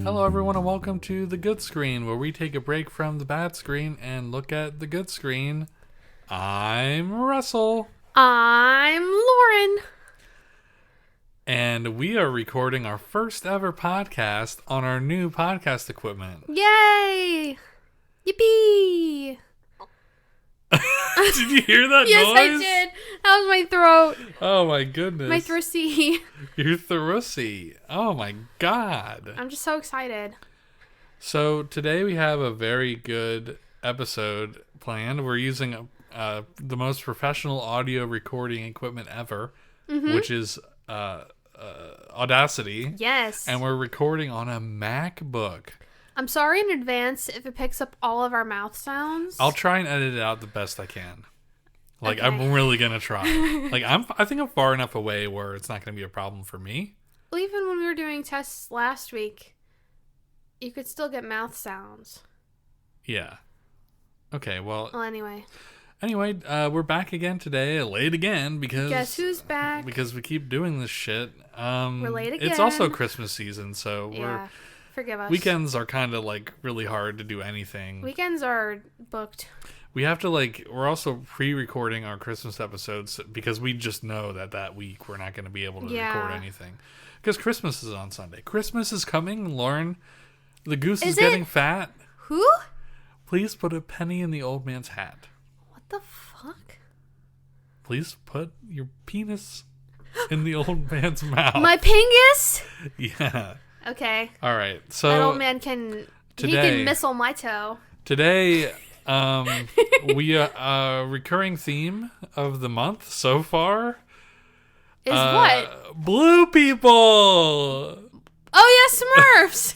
Hello everyone and welcome to The Good Screen, where we take a break from the bad screen and look at the good screen. I'm Russell. I'm Lauren. And we are recording our first ever podcast on our new podcast equipment. Yay! Yippee! Did you hear that Yes, noise? I did. That was my throat. Oh my goodness. My throaty. You're thrussy. Oh my god. I'm just so excited. So today we have a very good episode planned. We're using the most professional audio recording equipment ever, which is Audacity. Yes. And we're recording on a MacBook. I'm sorry in advance if it picks up all of our mouth sounds. I'll try and edit it out the best I can. Like, Okay. I'm really gonna try. I think I'm far enough away where it's not gonna be a problem for me. Well, even when we were doing tests last week, you could still get mouth sounds. Yeah. Okay, well, Well, anyway, we're back again today, late again, because... guess who's back? Because we keep doing this shit. We're late It's also again. Christmas season, so Yeah. Forgive us. weekends are kind of, like, really hard to do anything. Weekends are booked. We have to, like, we're also pre-recording our Christmas episodes because we just know that week we're not going to be able to record anything. Because Christmas is on Sunday. Christmas is coming, Lauren. The goose is getting fat. Who? Please put a penny in the old man's hat. What the fuck? Please put your penis in the old man's mouth. My pingus? Yeah. Okay. All right. So That old man he can missile my toe. today, we recurring theme of the month so far Is what? Blue people. Oh yeah, Smurfs.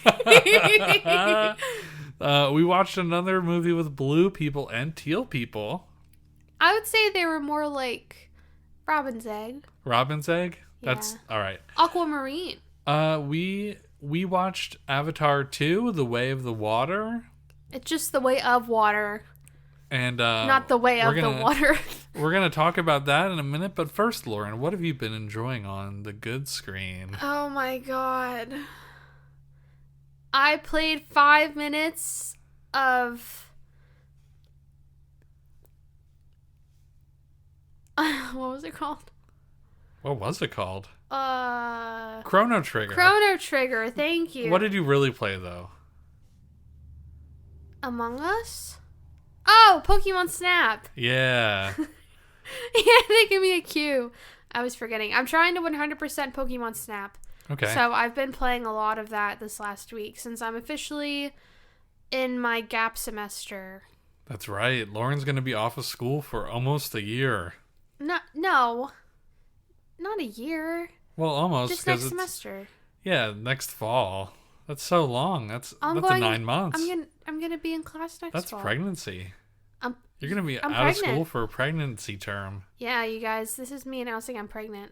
We watched another movie with blue people and teal people. I would say they were more like Robin's egg. Robin's egg. That's Yeah. all right. Aquamarine. We watched Avatar 2, The Way of the Water. It's just the way of water, And not the way of the water. We're going to talk about that in a minute. But first, Lauren, what have you been enjoying on the good screen? Oh my god. I played 5 minutes of... what was it called? What was it called? Chrono Chrono Trigger. Trigger, thank you. What did you really play, though? Among Us? Oh, Pokemon Snap. Yeah. Yeah, they give me a cue. I was forgetting. I'm trying to 100% Pokemon Snap. Okay. So I've been playing a lot of that this last week since I'm officially in my gap semester. That's right. Lauren's going to be off of school for almost a year. No. Not a year. Well, almost. Just next 'cause semester. Yeah, next fall. That's so long. That's a 9 months. I'm gonna be in class next That's fall. pregnancy. I'm You're going to be I'm out of pregnant. school for a pregnancy term. Yeah, you guys, this is me announcing I'm pregnant.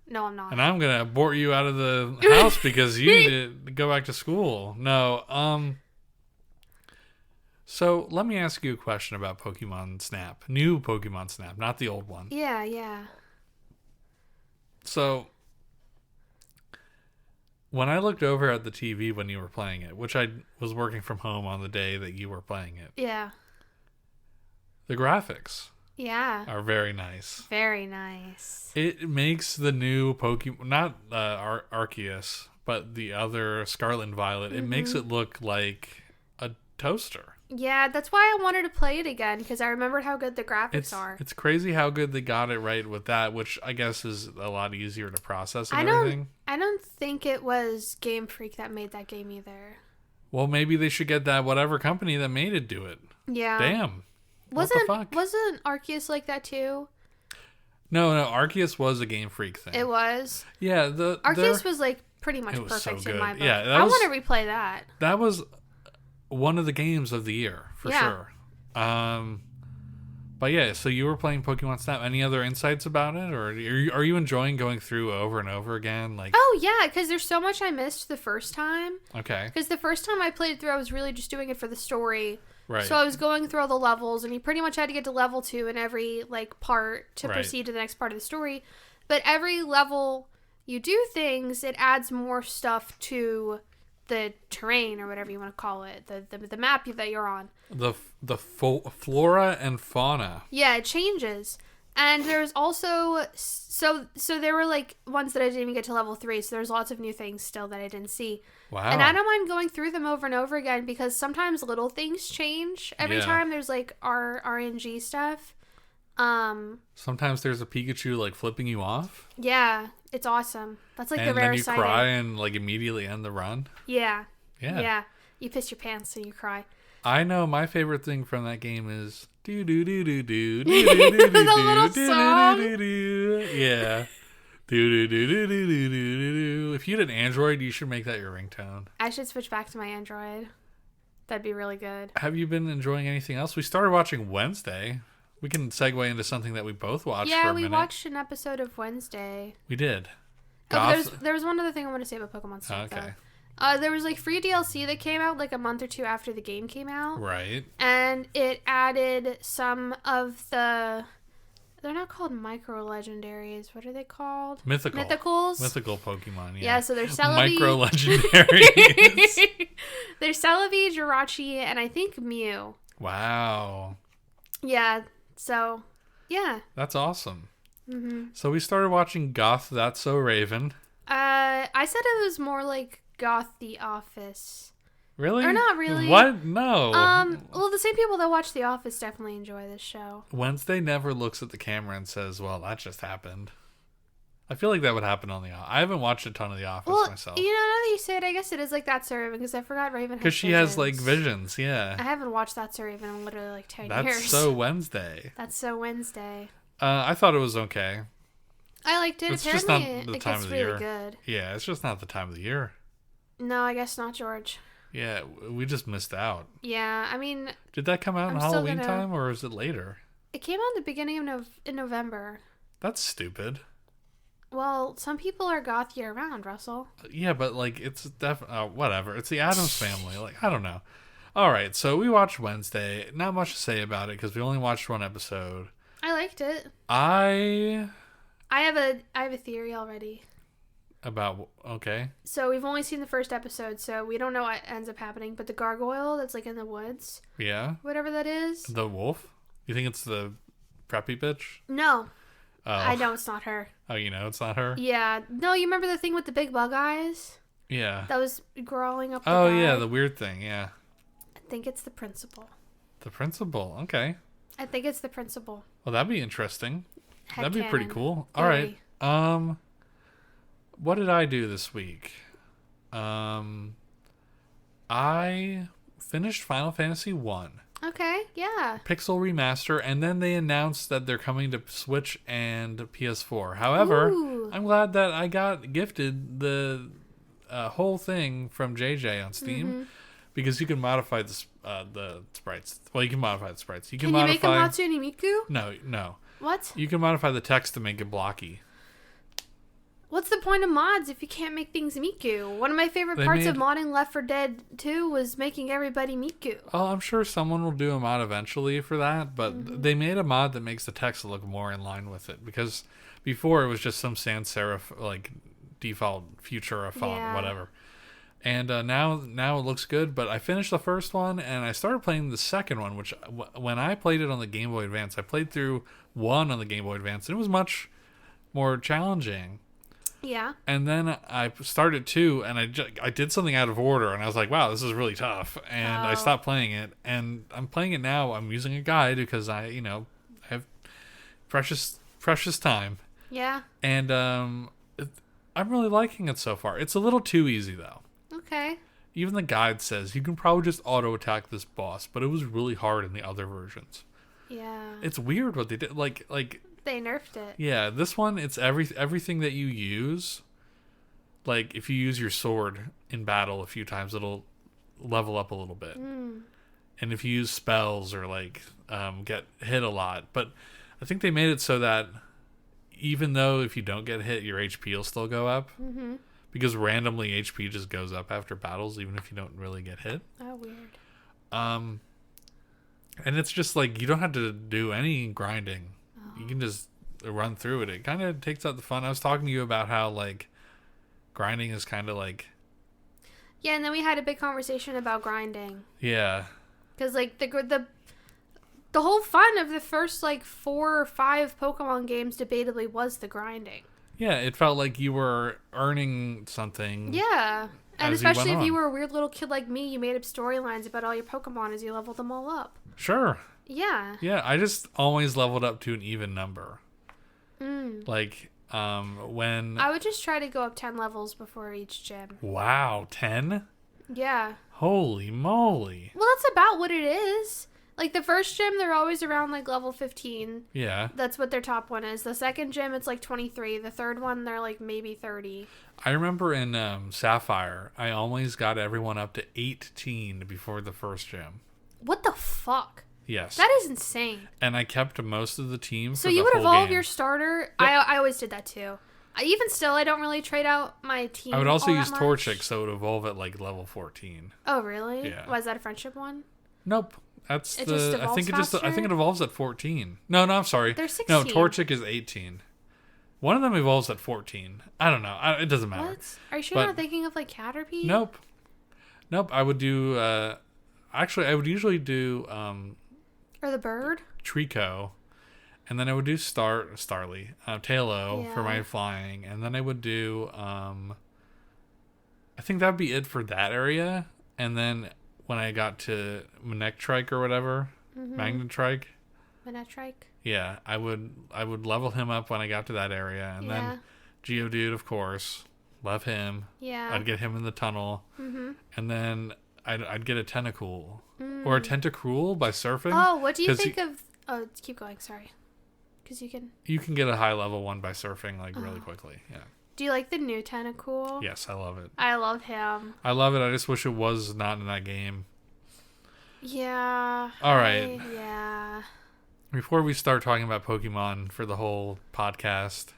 No, I'm not. And I'm going to abort you out of the house because you need to go back to school. No, So let me ask you a question about Pokemon Snap. New Pokemon Snap, not the old one. Yeah. So when I looked over at the TV when you were playing it, which I was working from home on the day that you were playing it, Yeah. the graphics Yeah. are very nice. Very nice. It makes the new Pokemon, not Arceus, but the other Scarlet and Violet, it makes it look like a toaster. Yeah, that's why I wanted to play it again, because I remembered how good the graphics are. It's crazy how good they got it right with that, which I guess is a lot easier to process and everything. I don't think it was Game Freak that made that game either. Well, maybe they should get that whatever company that made it do it. Yeah. Damn. What the fuck? Wasn't Arceus like that too? No, Arceus was a Game Freak thing. It was. Yeah, Arceus was like pretty much It was so perfect in my good. book. Yeah, I want to replay that. That was one of the games of the year for Yeah. sure. But yeah, so you were playing Pokemon Snap. Any other insights about it, or are you enjoying going through over and over again? Like, Oh yeah, because there's so much I missed the first time. okay, Because the first time I played it through, I was really just doing it for the story. right. So I was going through all the levels, and you pretty much had to get to level 2 in every like part to Right. proceed to the next part of the story. But every level you do things, it adds more stuff to the terrain or whatever you want to call it, the map that you're on. The flora and fauna. Yeah, it changes. And there's also so there were like ones that I didn't even get to level 3, so there's lots of new things still that I didn't see. Wow. And I don't mind going through them over and over again because sometimes little things change every Yeah. time there's like RNG stuff. Sometimes there's a Pikachu like flipping you off, Yeah, it's awesome. That's like and the then rarest you sighting. cry and like immediately end the run. Yeah. Yeah. Yeah. You piss your pants and you cry. I know my favorite thing from that game is do do do do do do do do The little song. Yeah. Do do do do do do do do. If you had an Android, you should make that your ringtone. I should switch back to my Android. That'd be really good. Have you been enjoying anything else? We started watching Wednesday. We can segue into something that we both watched for Yeah, a we minute. watched an episode of Wednesday. We did. Oh, Goth- there was one other thing I want to say about Pokemon Snap. okay. There was like free DLC that came out like a month or two after the game came out. Right. And it added some of the... They're not called micro legendaries. What are they called? Mythical. Mythicals? Mythical Pokemon, yeah. Yeah, so there's Celebi. Micro legendaries. There's Celebi, Jirachi, and I think Mew. Wow. Yeah, so, yeah. That's awesome. Mm-hmm. So we started watching Goth That's So Raven. I said it was more like Goth The Office. Really? Or not really. What? No. Well, the same people that watch The Office definitely enjoy this show. Wednesday never looks at the camera and says, well, that just happened. I feel like that would happen on The Office. I haven't watched a ton of The Office Well, myself. you know, now that you say it, I guess it is like That's So Raven, because I forgot Raven has Because she has, like, visions, I yeah. haven't watched That's So Raven in literally like 10 That's years. so Wednesday. That's So Wednesday. I thought it was okay. I liked it. It's just not Apparently, the it time gets of the really year. good. Yeah, it's just not the time of the year. No, I guess not, George. Yeah, we just missed out. Yeah, I mean, Did that come out I'm in still Halloween gonna- time, or is it later? it came out in the beginning of in November. That's stupid. Well, some people are goth year round, Russell. Yeah, but like it's whatever. It's the Addams Family. Like I don't know. All right, so we watched Wednesday. Not much to say about it because we only watched one episode. I liked it. I have a theory already. Okay. So we've only seen the first episode, so we don't know what ends up happening. But the gargoyle that's like in the woods, Yeah. whatever that is. The wolf. You think it's the preppy bitch? No, Oh. I know it's not her. Oh, you know it's not her. Yeah, no, you remember the thing with the big bug eyes Yeah. that was growing up? The Oh guy? yeah, the weird thing. Yeah. I think it's the principal. The principal. Okay. I think it's the principal. Well, that'd be interesting. That'd be pretty Headcanon. cool. All right. Theory. What did I do this week? I finished Final Fantasy 1 Okay, yeah. Pixel Remaster, and then they announced that they're coming to Switch and PS4. However, Ooh. I'm glad that I got gifted the whole thing from JJ on Steam Mm-hmm. because you can modify the sprites. Well, you can modify the sprites. You can Can you make a modify. Hatsune Miku? No. What? You can modify the text to make it blocky. What's the point of mods if you can't make things Miku? One of my favorite They parts of made- modding Left 4 Dead 2 was making everybody Miku. Oh, I'm sure someone will do a mod eventually for that, but they made a mod that makes the text look more in line with it because before it was just some sans serif like default Futura font, Yeah. whatever. And now it looks good. But I finished the first one and I started playing the second one, which when I played it on the Game Boy Advance, I played through one on the Game Boy Advance, and it was much more challenging. Yeah. And then I started 2, and I did something out of order, and I was like, wow, this is really tough. And I Oh. stopped playing it, and I'm playing it now. I'm using a guide because I have precious time. Yeah. And I'm really liking it so far. It's a little too easy, though. Okay. Even the guide says you can probably just auto-attack this boss, but it was really hard in the other versions. Yeah. It's weird what they did. Like They nerfed it. yeah, this one, it's everything that you use. Like, if you use your sword in battle a few times, it'll level up a little bit. and if you use spells or like get hit a lot. But I think they made it so that even though if you don't get hit, your HP will still go up. Mm-hmm. Because randomly HP just goes up after battles, even if you don't really get hit. Oh, weird. And it's just like you don't have to do any grinding. Oh. You can just run through it. It kind of takes out the fun. I was talking to you about how like grinding is kind of like. Yeah, and then we had a big conversation about grinding. Yeah. Because like the whole fun of the first like 4 or 5 Pokemon games debatably was the grinding. Yeah, it felt like you were earning something. Yeah. And especially if you were a weird little kid like me, you made up storylines about all your Pokemon as you leveled them all up. Sure. Yeah. Yeah, I just always leveled up to an even number. Like, when... I would just try to go up 10 levels before each gym. Wow, 10? Yeah. Holy moly. Well, that's about what it is. Like, the first gym, they're always around, like, level 15. Yeah. That's what their top one is. The second gym, it's, like, 23. The third one, they're, like, maybe 30. I remember in Sapphire, I always got everyone up to 18 before the first gym. What the fuck? Yes. That is insane. And I kept most of the team so you would evolve your starter? Yep. I always did that, too. Even still, I don't really trade out my team. I would also use Torchic, so it would evolve at, like, level 14. Oh, really? Yeah. Was that a friendship one? Nope. That's it the. I think it evolves at 14. No, I'm sorry. They're 16. No, Torchic is 18. One of them evolves at 14. I don't know. It doesn't matter. What? Are you sure you're not thinking of like Caterpie? Nope. I would do. Actually, I would usually do. Or the bird. Trico, and then I would do Starly, Tailo for my flying, and then I would do. I think that'd be it for that area, and then. When I got to Manectric or whatever, Magnetrike. Manectric. Yeah, I would level him up when I got to that area, and then Geodude, of course, love him. Yeah. I'd get him in the tunnel, and then I'd get a Tentacool or a Tentacruel by surfing. Oh, what do you think of? Oh, keep going. Sorry, because you can get a high level one by surfing like really quickly. Yeah. Do you like the new Tentacool? Yes, I love it. I love him. I love it. I just wish it was not in that game. Yeah. All right. Yeah. Before we start talking about Pokemon for the whole podcast,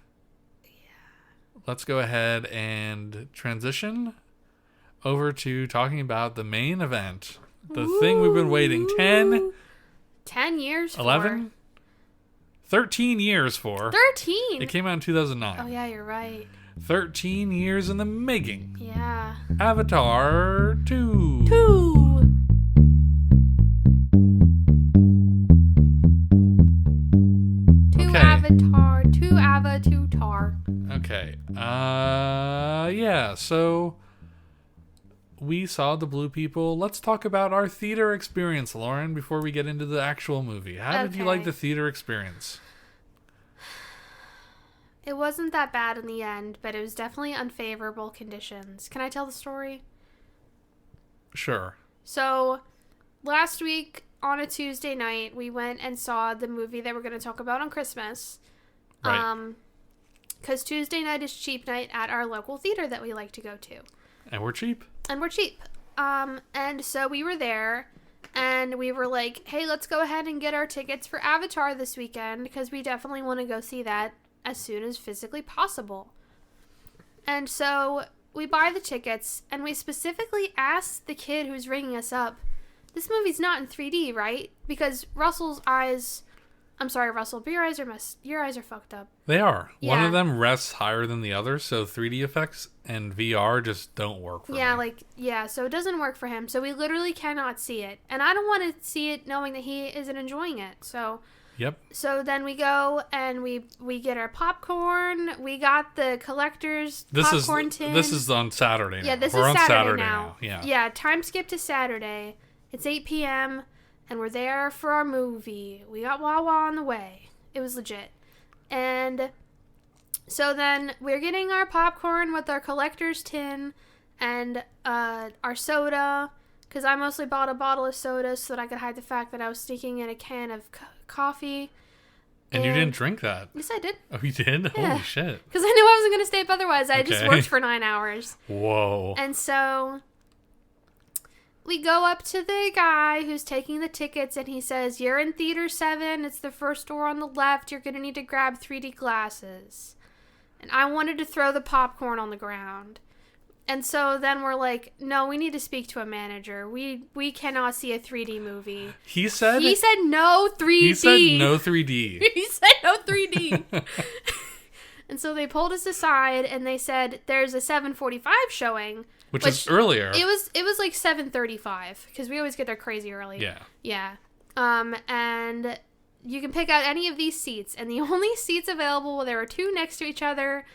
let's go ahead and transition over to talking about the main event. The thing we've been waiting 10 years 11? 13 years for. 13? It came out in 2009. Oh, yeah, you're right. 13 years in the making. Yeah. Avatar 2. 2 Avatar. Okay. Yeah, so we saw the Blue People. Let's talk about our theater experience, Lauren, before we get into the actual movie. How did you like the theater experience? It wasn't that bad in the end, but it was definitely unfavorable conditions. Can I tell the story? Sure. So, last week on a Tuesday night, we went and saw the movie that we're going to talk about on Christmas. Right. Because Tuesday night is cheap night at our local theater that we like to go to. And we're cheap. And so we were there, and we were like, hey, let's go ahead and get our tickets for Avatar this weekend, because we definitely want to go see that as soon as physically possible. And so we buy the tickets, and we specifically asked the kid who's ringing us up, this movie's not in 3D, right? Because Russell's eyes... I'm sorry, Russell, but your eyes are fucked up. They are. Yeah. One of them rests higher than the other, so 3D effects and VR just don't work for me. So it doesn't work for him. So we literally cannot see it. And I don't want to see it knowing that he isn't enjoying it. So... Yep. So then we go and we get our popcorn. We got the collector's popcorn tin. This is on Saturday now. Yeah, this We're is on Saturday now. Yeah. Yeah, time skip to Saturday. It's 8 p.m. and we're there for our movie. We got Wawa on the way. It was legit. And so then we're getting our popcorn with our collector's tin and our soda, because I mostly bought a bottle of soda so that I could hide the fact that I was sneaking in a can of coffee. And you didn't drink that? Yes, I did. Oh, you did? Yeah. Holy shit. Because I knew I wasn't going to stay up otherwise. I just worked for 9 hours. Whoa. And so we go up to the guy who's taking the tickets, and he says, "You're in theater 7. It's the first door on the left. You're going to need to grab 3D glasses." And I wanted to throw the popcorn on the ground. And so then we're like, "No, we need to speak to a manager. We cannot see a 3D movie." He said no 3D. He said no 3D. He said no 3D. And so they pulled us aside, and they said, "There's a 7:45 showing." Which is earlier. It was like 7:35 because we always get there crazy early. Yeah. Yeah. And you can pick out any of these seats, and the only seats available, there were 2 next to each other,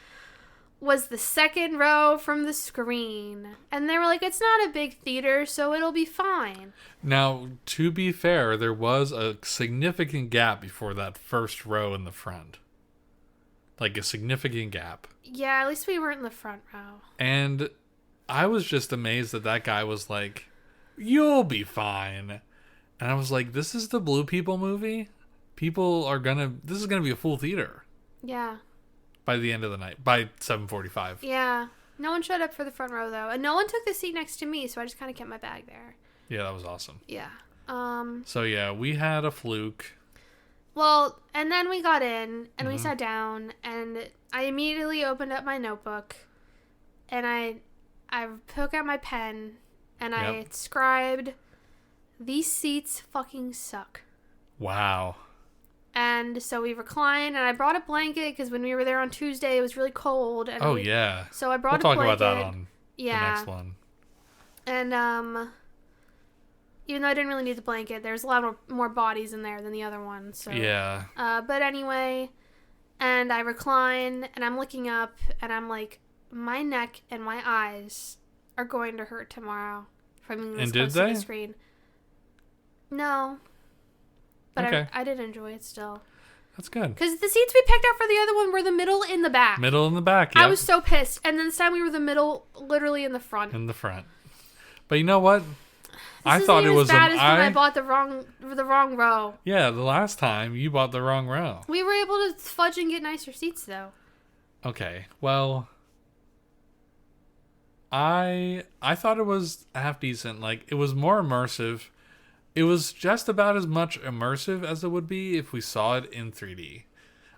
was the second row from the screen. And they were like, "It's not a big theater, so it'll be fine." Now, to be fair, there was a significant gap before that first row in the front. Like a significant gap. Yeah, at least we weren't in the front row. And I was just amazed that guy was like, "You'll be fine." And I was like, this is the Blue People movie? This is gonna be a full theater. Yeah. By the end of the night. By 7:45. Yeah. No one showed up for the front row, though. And no one took the seat next to me, so I just kind of kept my bag there. Yeah, that was awesome. Yeah. So, yeah, we had a fluke. Well, and then we got in, and we sat down, and I immediately opened up my notebook, and I took out my pen, and I scribed, "These seats fucking suck." Wow. And so we reclined, and I brought a blanket, because when we were there on Tuesday, it was really cold. And yeah. So I brought a blanket. We'll talk about that on the next one. And, even though I didn't really need the blanket, there's a lot more bodies in there than the other one. So yeah. But anyway, and I recline, and I'm looking up, and I'm like, my neck and my eyes are going to hurt tomorrow from being this close to the screen. No. But okay. I did enjoy it still. That's good. Because the seats we picked out for the other one were the middle in the back. Middle in the back, yeah. I was so pissed. And then this time we were the middle, literally in the front. In the front. But you know what? I thought it was as bad as when I bought the wrong row. Yeah, the last time you bought the wrong row. We were able to fudge and get nicer seats, though. Okay, well, I thought it was half decent. Like, it was more immersive. It was just about as much immersive as it would be if we saw it in 3D.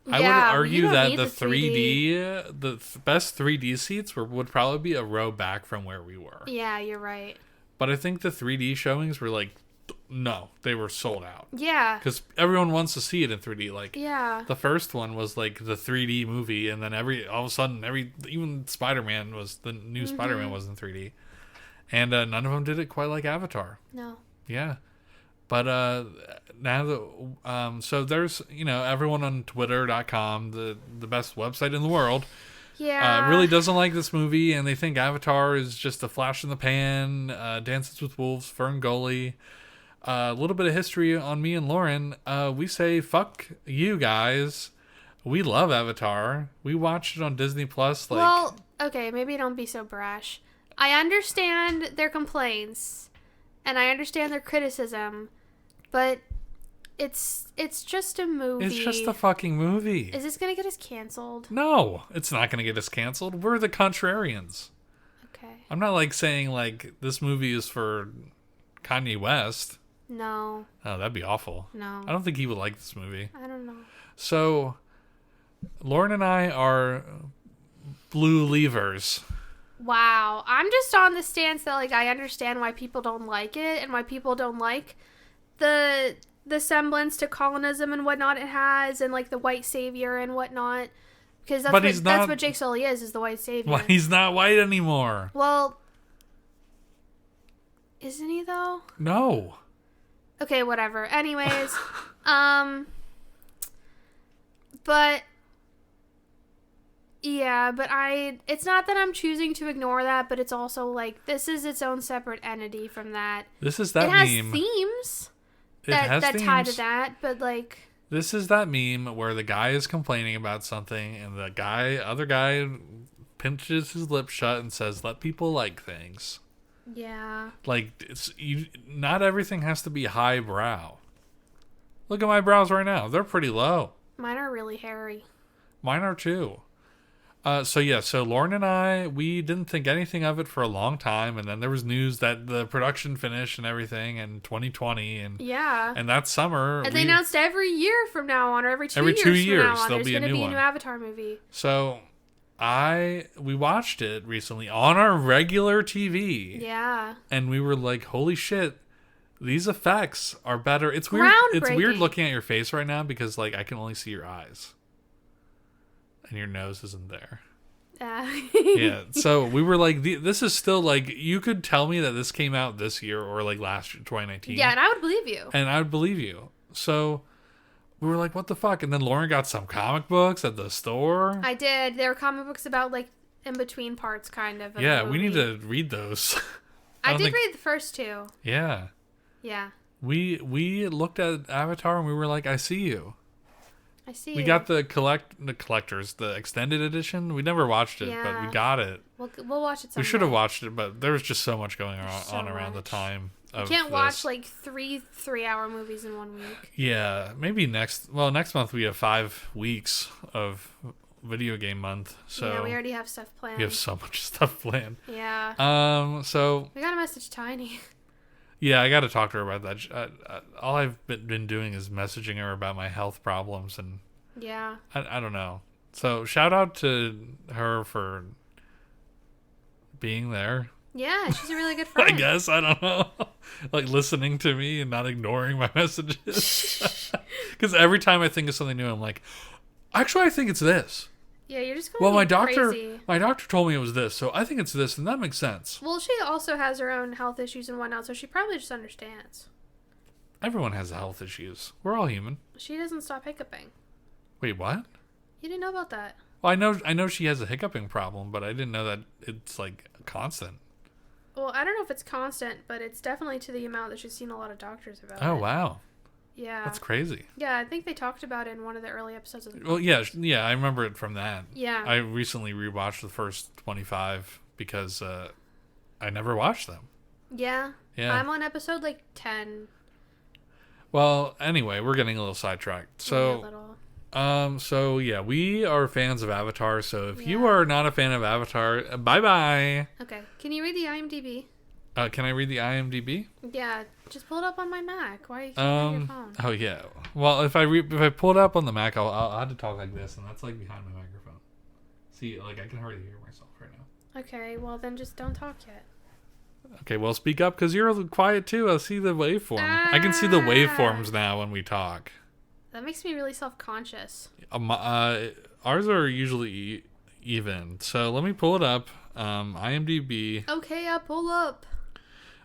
I would argue that the 3D, the best 3D seats would probably be a row back from where we were. Yeah, you're right. But I think the 3D showings were like, no, they were sold out. Yeah. Because everyone wants to see it in 3D. Like, yeah. The first one was like the 3D movie, and then all of a sudden, even Spider-Man the new Spider-Man was in 3D. And none of them did it quite like Avatar. No. Yeah. But now so there's, everyone on Twitter.com, the best website in the world, really doesn't like this movie, and they think Avatar is just a flash in the pan. Dances with Wolves, Fern Gully. A little bit of history on me and Lauren. We say, fuck you guys. We love Avatar. We watched it on Disney Plus. Well, okay, maybe don't be so brash. I understand their complaints, and I understand their criticism, but it's just a movie. It's just a fucking movie. Is this going to get us canceled? No, it's not going to get us canceled. We're the contrarians. Okay. I'm not saying this movie is for Kanye West. No. Oh, that'd be awful. No. I don't think he would like this movie. I don't know. So, Lauren and I are blue leavers. Wow. I'm just on the stance that, I understand why people don't like it and why people don't like the semblance to colonism and whatnot it has, and, the white savior and whatnot. Because that's what Jake Sully is the white savior. Well, he's not white anymore. Well, isn't he, though? No. Okay, whatever. Anyways, but... Yeah, but it's not that I'm choosing to ignore that, but it's also this is its own separate entity from that. This is that meme. It has themes that tie to that, but This is that meme where the guy is complaining about something and the other guy pinches his lips shut and says, "Let people like things." Yeah. Not everything has to be highbrow. Look at my brows right now. They're pretty low. Mine are really hairy. Mine are too. So Lauren and I, we didn't think anything of it for a long time, and then there was news that the production finished and everything in 2020, and that summer, and they announced every year from now on, or every 2 years, from now on, there's going to be a new Avatar movie. So we watched it recently on our regular TV. Yeah. And we were like, holy shit, these effects are better. It's weird. It's weird looking at your face right now because like I can only see your eyes. And your nose isn't there. Yeah. So we were like, this is still like, you could tell me that this came out this year or like last year, 2019. Yeah, and I would believe you. So we were like, what the fuck? And then Lauren got some comic books at the store. I did. There were comic books about like in between parts, kind of. Yeah, we need to read those. I did read the first two. Yeah. Yeah. We looked at Avatar and we were like, I see you. I see. We got the collectors, the extended edition. We never watched it, but we got it. We'll watch it someday. We should have watched it, but there was just so much going on around the time. You can't watch like three-hour movies in 1 week. Yeah, maybe next month we have 5 weeks of video game month. So yeah, we already have stuff planned. We have so much stuff planned. Yeah. So we got to message Tiny. Yeah, I got to talk to her about that. All I've been doing is messaging her about my health problems, and yeah, I don't know. So shout out to her for being there. Yeah, she's a really good friend. I guess, I don't know. Like listening to me and not ignoring my messages. Because every time I think of something new, I'm like, actually, I think it's this. Yeah, you're just going crazy. My doctor told me it was this, so I think it's this, and that makes sense. Well, she also has her own health issues and whatnot, so she probably just understands. Everyone has health issues. We're all human. She doesn't stop hiccuping. Wait, what? You didn't know about that? Well, I know she has a hiccuping problem, but I didn't know that it's like constant. Well, I don't know if it's constant, but it's definitely to the amount that she's seen a lot of doctors about. Oh, wow. Yeah. That's crazy. Yeah, I think they talked about it in one of the early episodes of the podcast. Well, yeah, I remember it from that. Yeah. I recently rewatched the first 25 because I never watched them. Yeah. Yeah. I'm on episode like 10. Well, anyway, we're getting a little sidetracked. So, so yeah, we are fans of Avatar. So if you are not a fan of Avatar, bye-bye. Okay. Can you read the IMDb? Can I read the IMDb? Yeah, just pull it up on my Mac. Why are you keeping on your phone? Oh yeah. Well, if I pull it up on the Mac, I'll have to talk like this, and that's like behind my microphone. See, like I can hardly hear myself right now. Okay, well then just don't talk yet. Okay, well speak up because you're quiet too. I see the waveform. I can see the waveforms now when we talk. That makes me really self-conscious. Ours are usually even. So let me pull it up. IMDb. Okay, I'll pull up.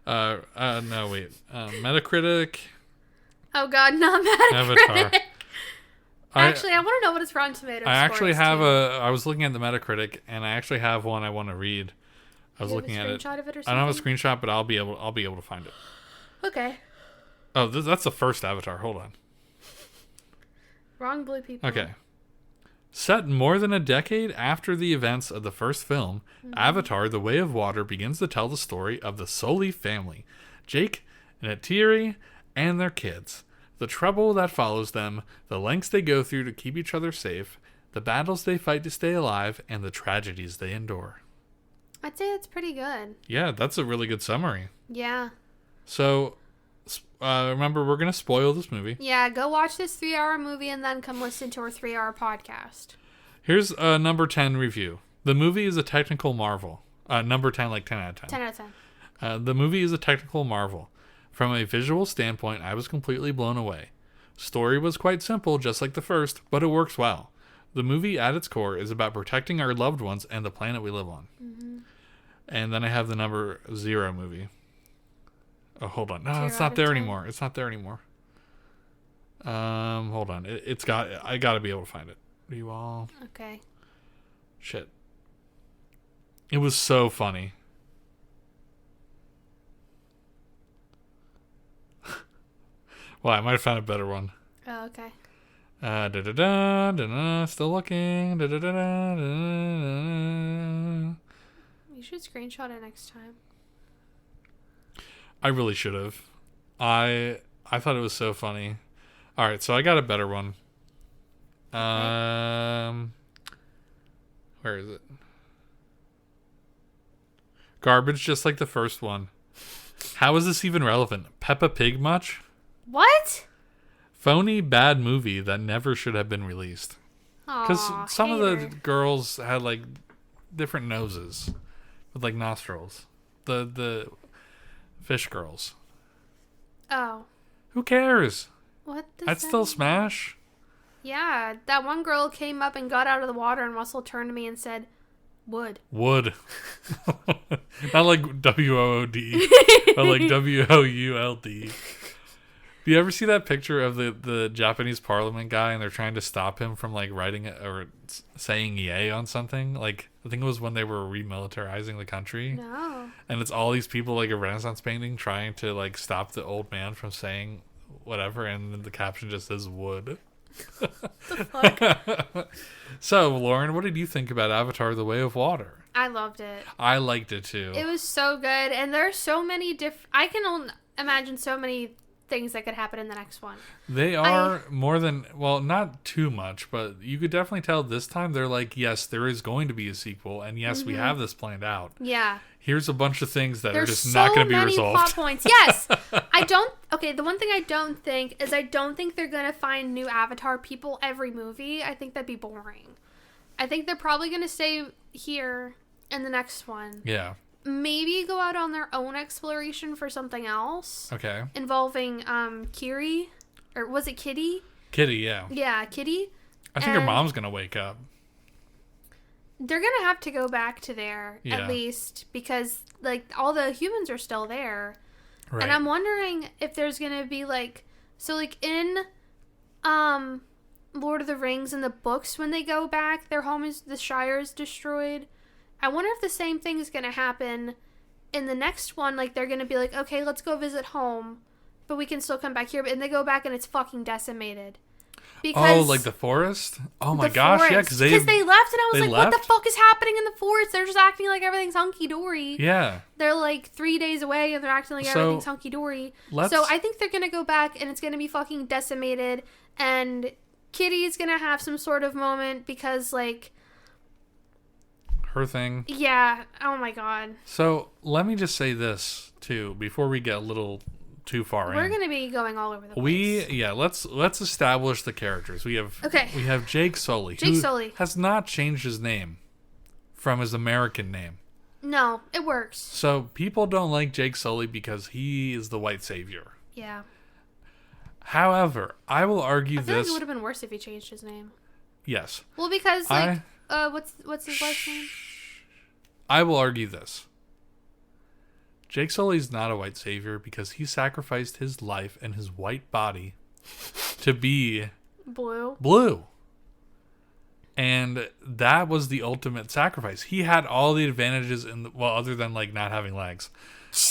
No, wait. Metacritic. Oh God, not Metacritic. Avatar. Actually, I want to know what its Rotten Tomatoes. I actually have I was looking at the Metacritic, and I actually have one I want to read. I was looking at it. Of it or I don't have a screenshot, but I'll be able to find it. Okay. Oh, that's the first Avatar. Hold on. Wrong blue people. Okay. Set more than a decade after the events of the first film, Avatar: The Way of Water begins to tell the story of the Sully family, Jake, Neytiri, and their kids. The trouble that follows them, the lengths they go through to keep each other safe, the battles they fight to stay alive, and the tragedies they endure. I'd say it's pretty good. Yeah, that's a really good summary. Yeah. So, remember, we're going to spoil this movie. Yeah, go watch this 3-hour movie and then come listen to our 3-hour podcast. Here's a number 10 review. The movie is a technical marvel. Number 10, like 10 out of 10. 10 out of 10. The movie is a technical marvel. From a visual standpoint, I was completely blown away. Story was quite simple, just like the first, but it works well. The movie, at its core, is about protecting our loved ones and the planet we live on. Mm-hmm. And then I have the number 0 movie. Oh, hold on. No, it's not there anymore. It's not there anymore. Hold on. I got to be able to find it. You all. Okay. Shit. It was so funny. Well, I might have found a better one. Oh, okay. Still looking. You should screenshot it next time. I really should have. I thought it was so funny. All right, so I got a better one. Okay. Where is it? Garbage, just like the first one. How is this even relevant? Peppa Pig much? What? Phony, bad movie that never should have been released. Because some of the girls had like different noses with like nostrils. The fish girls. Oh. Who cares? What does I'd that still mean? smash. Yeah, that one girl came up and got out of the water, and Russell turned to me and said, "Wood." Wood. Not like WOOD, but like WOULD. Do you ever see that picture of the Japanese parliament guy, and they're trying to stop him from like writing or saying yay on something? Like, I think it was when they were remilitarizing the country. No. And it's all these people like a Renaissance painting trying to like stop the old man from saying whatever, and then the caption just says wood. The fuck? So, Lauren, what did you think about Avatar: The Way of Water? I loved it. I liked it too. It was so good, and there are so many I can only imagine so many things that could happen in the next one. They are more than, well, not too much, but you could definitely tell this time they're like, yes, there is going to be a sequel, and yes, we have this planned out. Yeah. Here's a bunch of things that There's are just so not going to be many resolved. plot points. Yes. The one thing I don't think is I don't think they're going to find new Avatar people every movie. I think that'd be boring. I think they're probably going to stay here in the next one. Yeah. Maybe go out on their own exploration for something else. Okay. Involving Kiri, or was it Kitty? Kitty, yeah. Yeah, Kitty. I think her mom's going to wake up. They're going to have to go back to there, Yeah. at least, because, like, all the humans are still there. Right. And I'm wondering if there's going to be, like... So, like, in Lord of the Rings, in the books, when they go back, their home is... The Shire is destroyed. I wonder if the same thing is going to happen in the next one. Like, they're going to be like, okay, let's go visit home, but we can still come back here. And they go back and it's fucking decimated. Because like the forest? Oh my gosh, yeah, because they left, and I was like, left? what the fuck is happening in the forest? They're just acting like everything's hunky-dory. Yeah. They're like 3 days away, and they're acting like everything's hunky-dory. So I think they're going to go back, and it's going to be fucking decimated, and Kitty's going to have some sort of moment, because, like... Her thing. Yeah. Oh my god. So, let me just say this, too, before we get a little... too far We're in. going to be going all over the place. Let's establish the characters. We have Jake Sully. Who has not changed his name from his American name. No, it works. So people don't like Jake Sully because he is the white savior. Yeah. However, I will argue I feel like this. it would have been worse if he changed his name. Yes. Well, because like what's his last name? I will argue this. Jake Sully's not a white savior because he sacrificed his life and his white body to be blue. And that was the ultimate sacrifice. He had all the advantages other than like not having legs.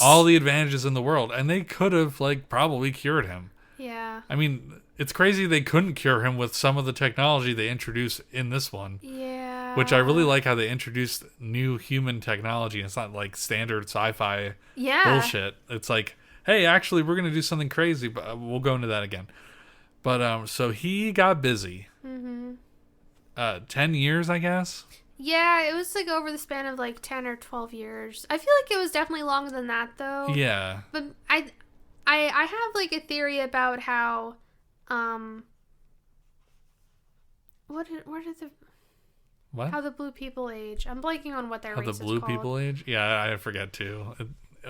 All the advantages in the world, and they could have like probably cured him. Yeah. I mean, it's crazy they couldn't cure him with some of the technology they introduced in this one. Yeah. Which I really like how they introduced new human technology. It's not like standard sci-fi bullshit. It's like, hey, actually, we're going to do something crazy, but we'll go into that again. But so he got busy. Mm-hmm. 10 years, I guess? Yeah, it was like over the span of like 10 or 12 years. I feel like it was definitely longer than that, though. Yeah. But I have like a theory about how, how the blue people age. I'm blanking on what their race is called. How the blue people age? Yeah, I forget too.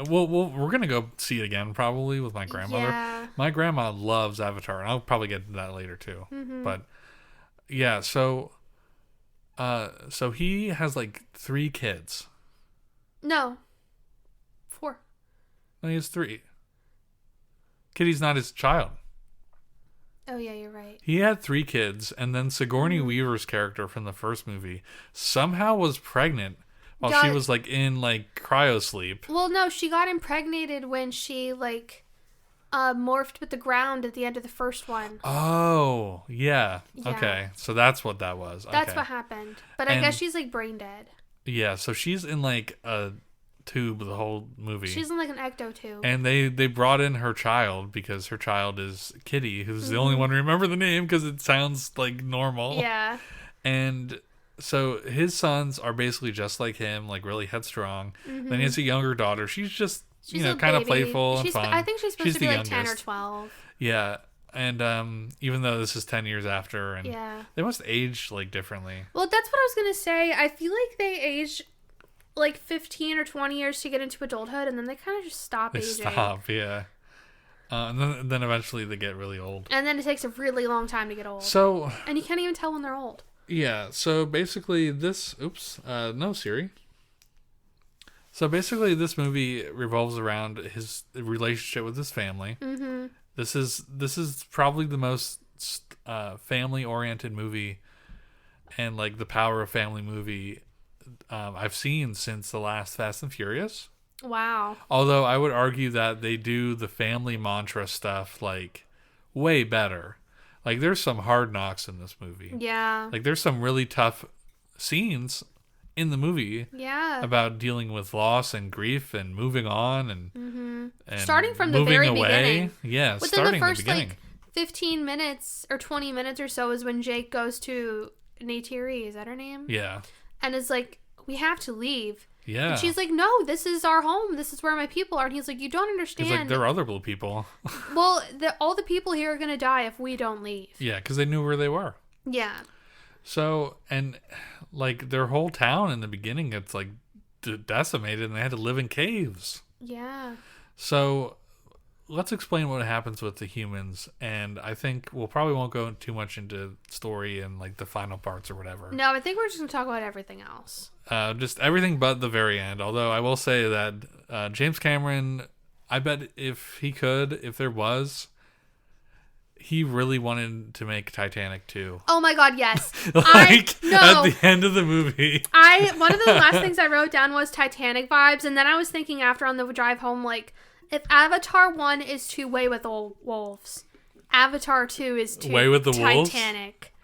We're gonna go see it again probably with my grandmother. Yeah. My grandma loves Avatar, and I'll probably get to that later too. Mm-hmm. But yeah, so he has like 3 kids. No, 4. No, he has 3. Kitty's not his child. Oh, yeah, you're right. He had 3 kids, and then Sigourney Weaver's character from the first movie somehow was pregnant while she was, like, in, like, cryosleep. Well, no, she got impregnated when she, like, morphed with the ground at the end of the first one. Oh, yeah. Okay, so that's what that was. That's what happened. But I guess she's, like, brain dead. Yeah, so she's in, like, a tube the whole movie. She's in like an ecto tube. And they brought in her child because her child is Kitty, who's the only one to remember the name because it sounds like normal. Yeah. And so his sons are basically just like him, like really headstrong. Then he has a younger daughter. She's just kind of playful and fun. I think she's supposed to be like 10 or youngest. 12. Yeah. And even though this is 10 years after, and Yeah. they must age like differently. Well, that's what I was gonna say. I feel like they age like 15 or 20 years to get into adulthood, and then they kind of just stop They aging. stop, yeah. And then eventually they get really old. And then it takes a really long time to get old. So And you can't even tell when they're old. yeah, so basically this no Siri. So basically this movie revolves around his relationship with his family. Mm-hmm. This is probably the most family oriented movie and like the power of family movie I've seen since the last Fast and Furious. Wow. Although I would argue that they do the family mantra stuff like way better. Like there's some hard knocks in this movie. Yeah. Like there's some really tough scenes in the movie Yeah. about dealing with loss and grief and moving on and Starting from the moving very away. beginning. Yeah, Within starting the first in the beginning. like 15 minutes or 20 minutes or so is when Jake goes to Neytiri, is that her name? Yeah. And is like, we have to leave. Yeah. And she's like, no, this is our home. This is where my people are. And he's like, you don't understand. He's like, there are other little people. Well, all the people here are going to die if we don't leave. Yeah, because they knew where they were. Yeah. So, and like their whole town in the beginning, it's like decimated and they had to live in caves. Yeah. So let's explain what happens with the humans. And I think we'll probably won't go too much into story and like the final parts or whatever. No, I think we're just going to talk about everything else. Just everything but the very end. Although I will say that James Cameron, I bet if he could, if there was, he really wanted to make Titanic 2. Oh my God, yes. At the end of the movie. One of the last things I wrote down was Titanic vibes, and then I was thinking after on the drive home, like, if Avatar 1 is to Way with the Wolves, Avatar 2 is to Way with the Wolves? Titanic.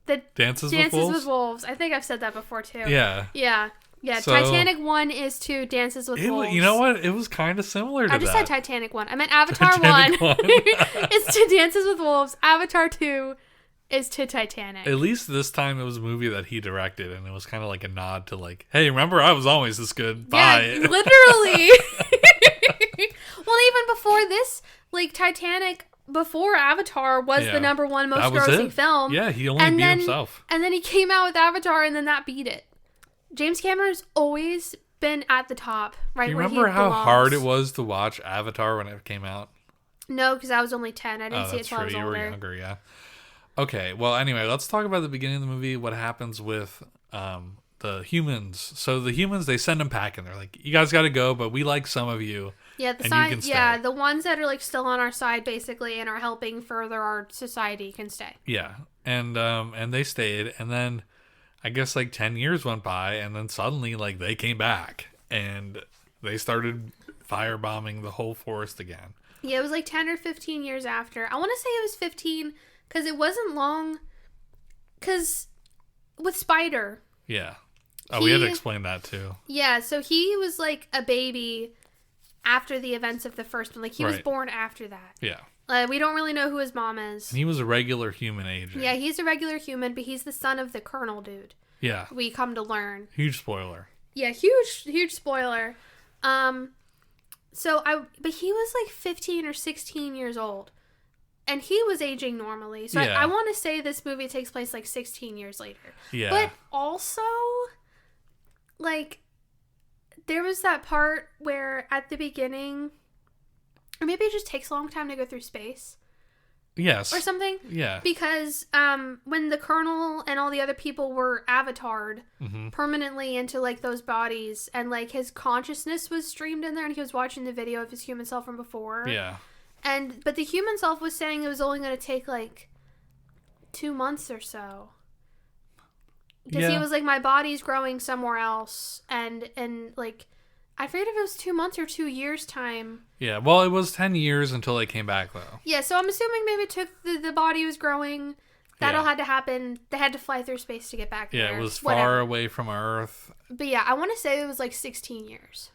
The Dances with Wolves. I think I've said that before too. Yeah. Yeah. Yeah. So, Titanic 1 is to Dances with Wolves. You know what? It was kind of similar to that. I just said Titanic 1. I meant Avatar Titanic 1 is to Dances with Wolves. Avatar 2 is to Titanic. At least this time it was a movie that he directed, and it was kind of like a nod to like, hey, remember I was always this good. Bye. Yeah, literally. Well, even before this, like Titanic, before Avatar was the number one most grossing film. Yeah, he only beat himself. And then he came out with Avatar, and then that beat it. James Cameron's always been at the top, right? Do you where remember he how belongs. hard it was to watch Avatar when it came out? No, because I was only 10. I didn't see it that's till I was true. You older. were younger, yeah. Okay, well, anyway, let's talk about the beginning of the movie. What happens with the humans? So the humans, they send them packing. They're like, you guys got to go, but we like some of you. Yeah, the ones that are like still on our side basically and are helping further our society can stay. Yeah, and they stayed, and then I guess like 10 years went by, and then suddenly like they came back and they started firebombing the whole forest again. Yeah, it was like 10 or 15 years after. I want to say it was 15 because it wasn't long. Because with Spider. Yeah. Oh, we had to explain that too. Yeah, so he was like a baby after the events of the first one. Like he was born after that. Yeah. We don't really know who his mom is. And he was a regular human agent. Yeah, he's a regular human, but he's the son of the Colonel dude. Yeah. We come to learn. Huge spoiler. Yeah, huge spoiler. But he was like 15 or 16 years old. And he was aging normally. So I want to say this movie takes place like 16 years later. Yeah. But also, like, there was that part where at the beginning, or maybe it just takes a long time to go through space. Yes. Or something. Yeah. Because when the Colonel and all the other people were avatared permanently into like those bodies, and like his consciousness was streamed in there, and he was watching the video of his human self from before. Yeah. But the human self was saying it was only going to take like 2 months or so. Because he was like, my body's growing somewhere else, and like, I forget if it was 2 months or 2 years time. Yeah, well, it was 10 years until they came back, though. Yeah, so I'm assuming maybe it took the body was growing. That all had to happen. They had to fly through space to get back there. Yeah, it was far away from Earth. But yeah, I want to say it was like 16 years.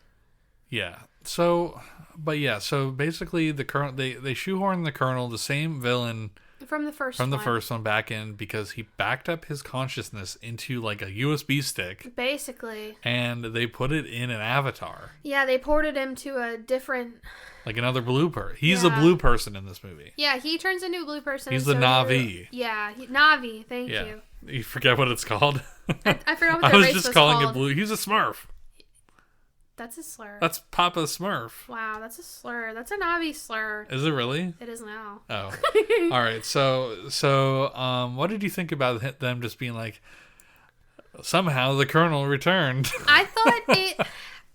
Yeah. So basically the Colonel, they shoehorn the Colonel, the same villain from the first from the one. first one back in because he backed up his consciousness into like a USB stick. Basically. And they put it in an avatar. Yeah, they ported him to a different... Like another blue person. He's a blue person in this movie. Yeah, he turns into a blue person. He's the Na'vi. Yeah, Na'vi. Thank you. You forget what it's called? I forgot what I the was race just was calling called. it blue. He's a Smurf. That's a slur. That's Papa Smurf. Wow, that's a slur. That's a Na'vi slur. Is it really? It is now. Oh. All right. So, what did you think about them just being like, somehow the Colonel returned? I thought it...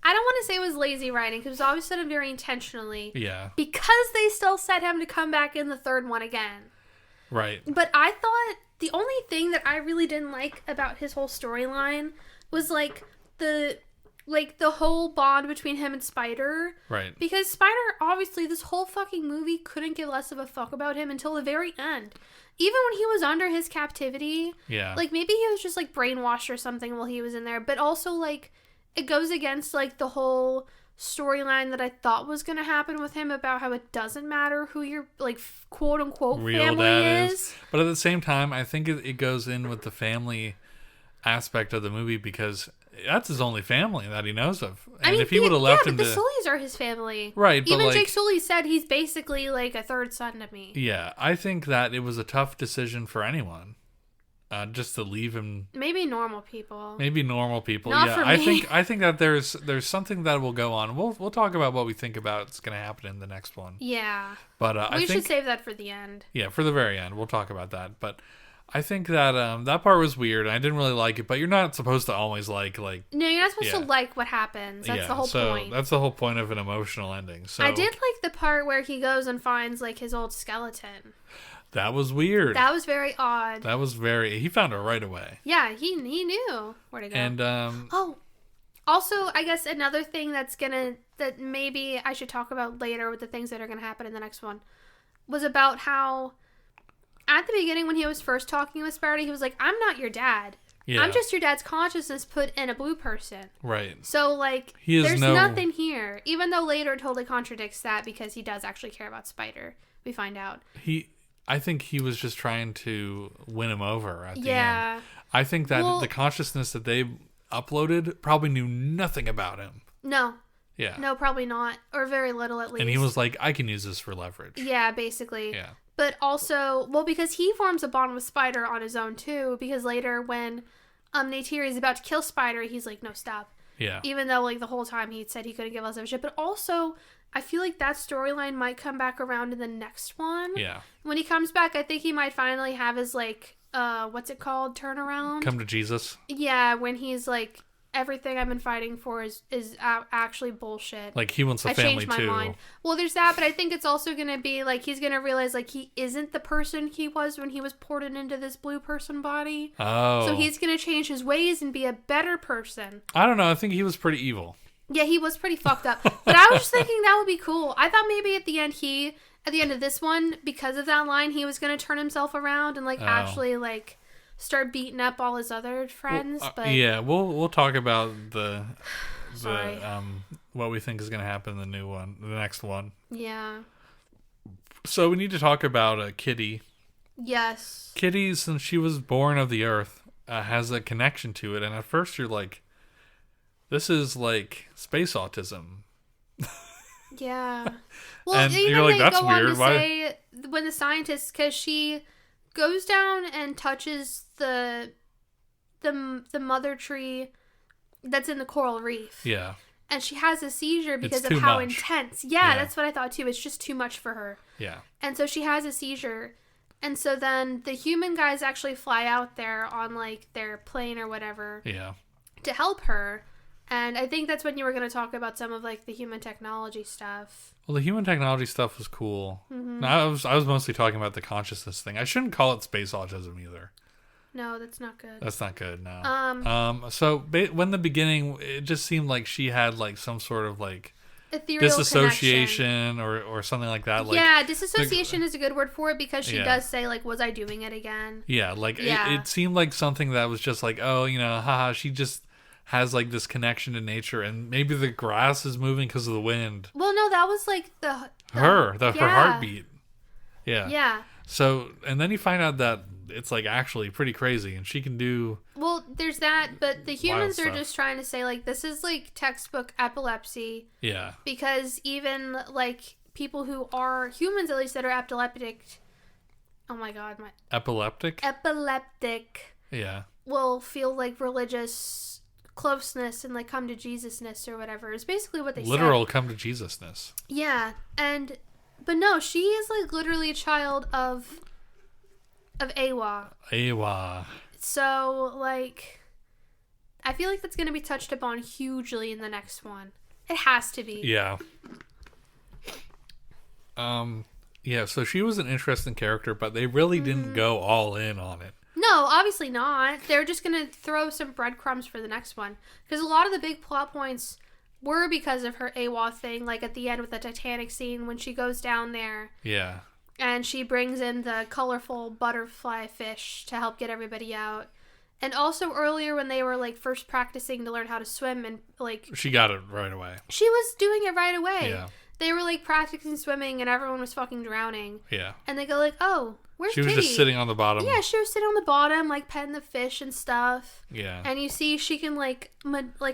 I don't want to say it was lazy writing, because it was always done very intentionally. Yeah. Because they still set him to come back in the third one again. Right. But I thought the only thing that I really didn't like about his whole storyline was like the whole bond between him and Spider. Right. Because Spider, obviously, this whole fucking movie couldn't give less of a fuck about him until the very end. Even when he was under his captivity. Yeah. Like, maybe he was just, like, brainwashed or something while he was in there. But also, like, it goes against, like, the whole storyline that I thought was going to happen with him about how it doesn't matter who your, like, quote-unquote real family dad is. But at the same time, I think it goes in with the family aspect of the movie because that's his only family that he knows of. And I mean, if he would have left him the to... Sullys are his family. Right, but even like... Jake Sully said he's basically, like, a third son to me. Yeah, I think that it was a tough decision for anyone. Just to leave him. Maybe normal people. Not for I me. think that there's something that will go on. We'll talk about what we think about it's going to happen in the next one. Yeah. But we should save that for the end. Yeah, for the very end. We'll talk about that. But I think that that part was weird. I didn't really like it, but you're not supposed to always like No, you're not supposed to like what happens. That's the whole point. That's the whole point of an emotional ending. So I did like the part where he goes and finds like his old skeleton. That was weird. That was very odd. He found her right away. Yeah, he knew where to go. And also, I guess another thing that maybe I should talk about later with the things that are gonna happen in the next one was about how at the beginning when he was first talking with Spider, he was like, "I'm not your dad. Yeah. I'm just your dad's consciousness put in a blue person." Right. So like, there's nothing here. Even though later it totally contradicts that because he does actually care about Spider. We find out. I think he was just trying to win him over at the end. I think that the consciousness that they uploaded probably knew nothing about him. No. Yeah. No, probably not. Or very little at least. And he was like, I can use this for leverage. Yeah, basically. Yeah. But also, because he forms a bond with Spider on his own too, because later when Neytiri is about to kill Spider, he's like, no, stop. Yeah. Even though like the whole time he said he couldn't give less of a shit. But also, I feel like that storyline might come back around in the next one. Yeah. When he comes back, I think he might finally have his, like, what's it called? Turnaround? Come to Jesus? Yeah, when he's like, everything I've been fighting for is actually bullshit. Like, he wants a family, too. I changed my mind. Well, there's that, but I think it's also going to be, like, he's going to realize, like, he isn't the person he was when he was ported into this blue person body. Oh. So he's going to change his ways and be a better person. I don't know. I think he was pretty evil. Yeah, he was pretty fucked up. But I was just thinking that would be cool. I thought maybe at the end of this one, because of that line, he was going to turn himself around and, like, actually, like, start beating up all his other friends. But yeah, we'll talk about the what we think is going to happen in the next one. Yeah. So we need to talk about Kitty. Yes. Kitty, since she was born of the earth, has a connection to it. And at first you're like, this is like space autism. Yeah. Well, and you're like, that's weird. Why? When the scientists, because she goes down and touches the mother tree that's in the coral reef. Yeah. And she has a seizure because of how intense. Yeah, that's what I thought too. It's just too much for her. Yeah. And so she has a seizure. And so then the human guys actually fly out there on like their plane or whatever. Yeah. To help her. And I think that's when you were going to talk about some of like the human technology stuff. Well, the human technology stuff was cool. Mm-hmm. No, I was mostly talking about the consciousness thing. I shouldn't call it space autism either. No, that's not good. That's not good. No. So when the beginning, it just seemed like she had like some sort of like ethereal disassociation or something like that. Like, yeah, disassociation is a good word for it because she does say like, "Was I doing it again?" Yeah, like it seemed like something that was just like, oh, haha, she just has like this connection to nature, and maybe the grass is moving because of the wind. Well, no, that was like her heartbeat. Yeah. Yeah. So, and then you find out that it's like actually pretty crazy, and she can do. Well, there's that, but the humans are stuff. just trying to say like this is like textbook epilepsy. Yeah. Because even like people who are humans, at least that are epileptic. Oh my god, my Epileptic. Yeah. will feel like religious closeness and like come to Jesusness or whatever. Is basically what they Literal said. come to Jesusness. Yeah, but no, she is like literally a child of Awa. Awa. So like, I feel like that's gonna be touched upon hugely in the next one. It has to be. Yeah. Yeah, so she was an interesting character, but they really didn't go all in on it. No, obviously not. They're just going to throw some breadcrumbs for the next one. Because a lot of the big plot points were because of her AWOL thing, like at the end with the Titanic scene when she goes down there. Yeah. And she brings in the colorful butterfly fish to help get everybody out. And also earlier when they were like first practicing to learn how to swim and like... She got it right away. She was doing it right away. Yeah. They were like practicing swimming and everyone was fucking drowning. Yeah. And they go like, oh, where's She was Kitty? just sitting on the bottom. Yeah, she was sitting on the bottom, like petting the fish and stuff. Yeah. And you see she can like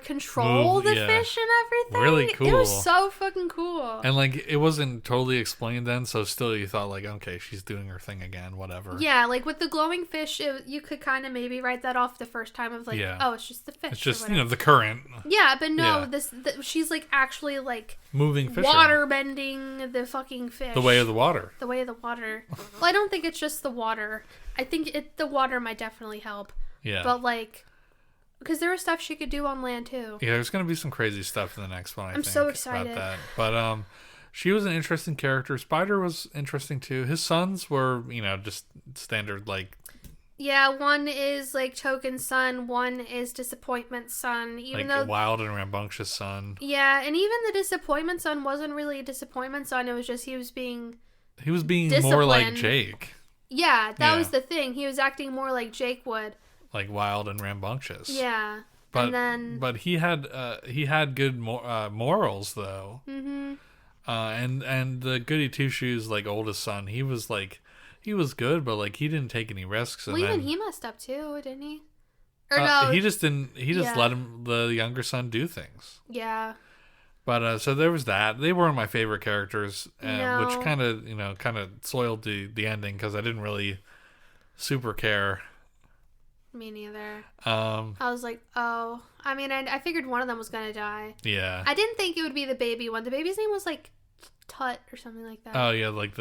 control the yeah. fish and everything. Really cool. It was so fucking cool. And like it wasn't totally explained then, so still you thought like, okay, she's doing her thing again, whatever. Yeah, like with the glowing fish, you could kind of maybe write that off the first time of like, Yeah. oh, it's just the fish. It's just or whatever. the current Yeah, but no, Yeah. she's like actually like moving fish water around. bending the fucking fish. The way of the water. The way of the water. Well, I don't think it's just the water. I think the water might definitely help. Yeah. But like, because there was stuff she could do on land too. Yeah, there's gonna be some crazy stuff in the next one. I think so excited. about that. But she was an interesting character. Spider was interesting too. His sons were, just standard like. Yeah, one is like Token's son, one is Disappointment's son. Even like though wild and rambunctious son. Yeah, and even the Disappointment son wasn't really a Disappointment son. It was just he was being more like disciplined. Jake. Yeah, that Yeah. was the thing. He was acting more like Jake would. Like wild and rambunctious. Yeah. But and then but he had good morals though. Mhm. And the goody two shoes like oldest son, he was good, but like he didn't take any risks. And Well, even then, he messed up too, didn't he? Or no? he just didn't. He just Yeah. let the younger son do things. Yeah. But so there was that. They weren't my favorite characters, No. which kind of soiled the ending because I didn't really super care. Me neither. Um, I was like, oh. I mean, I figured one of them was gonna die. yeah. I didn't think it would be the baby one. The baby's name was like Tut or something like that. Oh yeah, like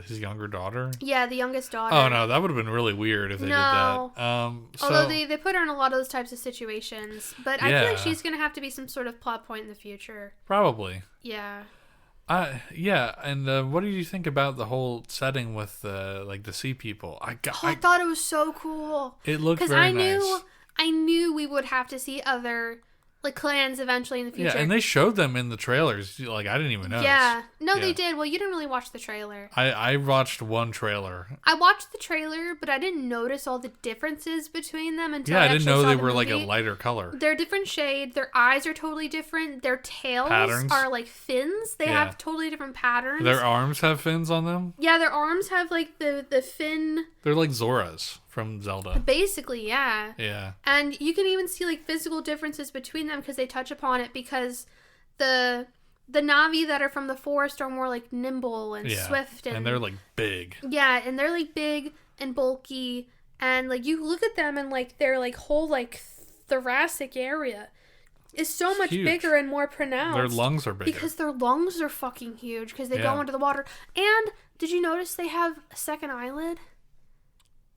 his younger daughter. Yeah, the youngest daughter. Oh no, that would have been really weird if they No. did that. So, Although they put her in a lot of those types of situations. But I feel like Yeah. she's going to have to be some sort of plot point in the future. probably. Yeah. Yeah, and what did you think about the whole setting with the sea people? I thought it was so cool. It looked Because very nice. I knew we would have to see other like clans eventually in the future. Yeah, and they showed them in the trailers. Like I didn't even notice. Yeah. No, Yeah. they did. Well, you didn't really watch the trailer. I watched one trailer. I watched the trailer, but I didn't notice all the differences between them until Yeah, I didn't actually know saw they the were like a movie. lighter color. They're different shade. Their eyes are totally different. Their tails Patterns. are like fins. They Yeah. have totally different patterns. Their arms have fins on them. Yeah, their arms have like the fin. They're like Zora's from Zelda. Basically, yeah. Yeah. And you can even see like physical differences between them because they touch upon it because the Na'vi that are from the forest are more like nimble and Yeah. swift And they're like big. yeah, and they're like big and bulky and like you look at them and like their like whole like thoracic area is so much huge. bigger and more pronounced. Their lungs are bigger. Because their lungs are fucking huge because they Yeah. go into the water. And did you notice they have a second eyelid?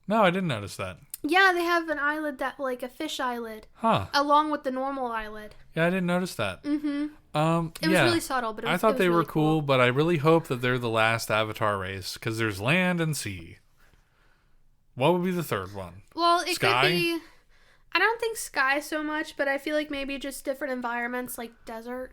No, I didn't notice that. Yeah, they have an eyelid that like a fish eyelid Huh. along with the normal eyelid. Yeah, I didn't notice that. Mm-hmm. It was yeah. really subtle, but it was, I thought it was they were really cool, but I really hope that they're the last Avatar race because there's land and sea. What would be the third one? Well, it Sky? could be. I don't think sky so much, but I feel like maybe just different environments like desert.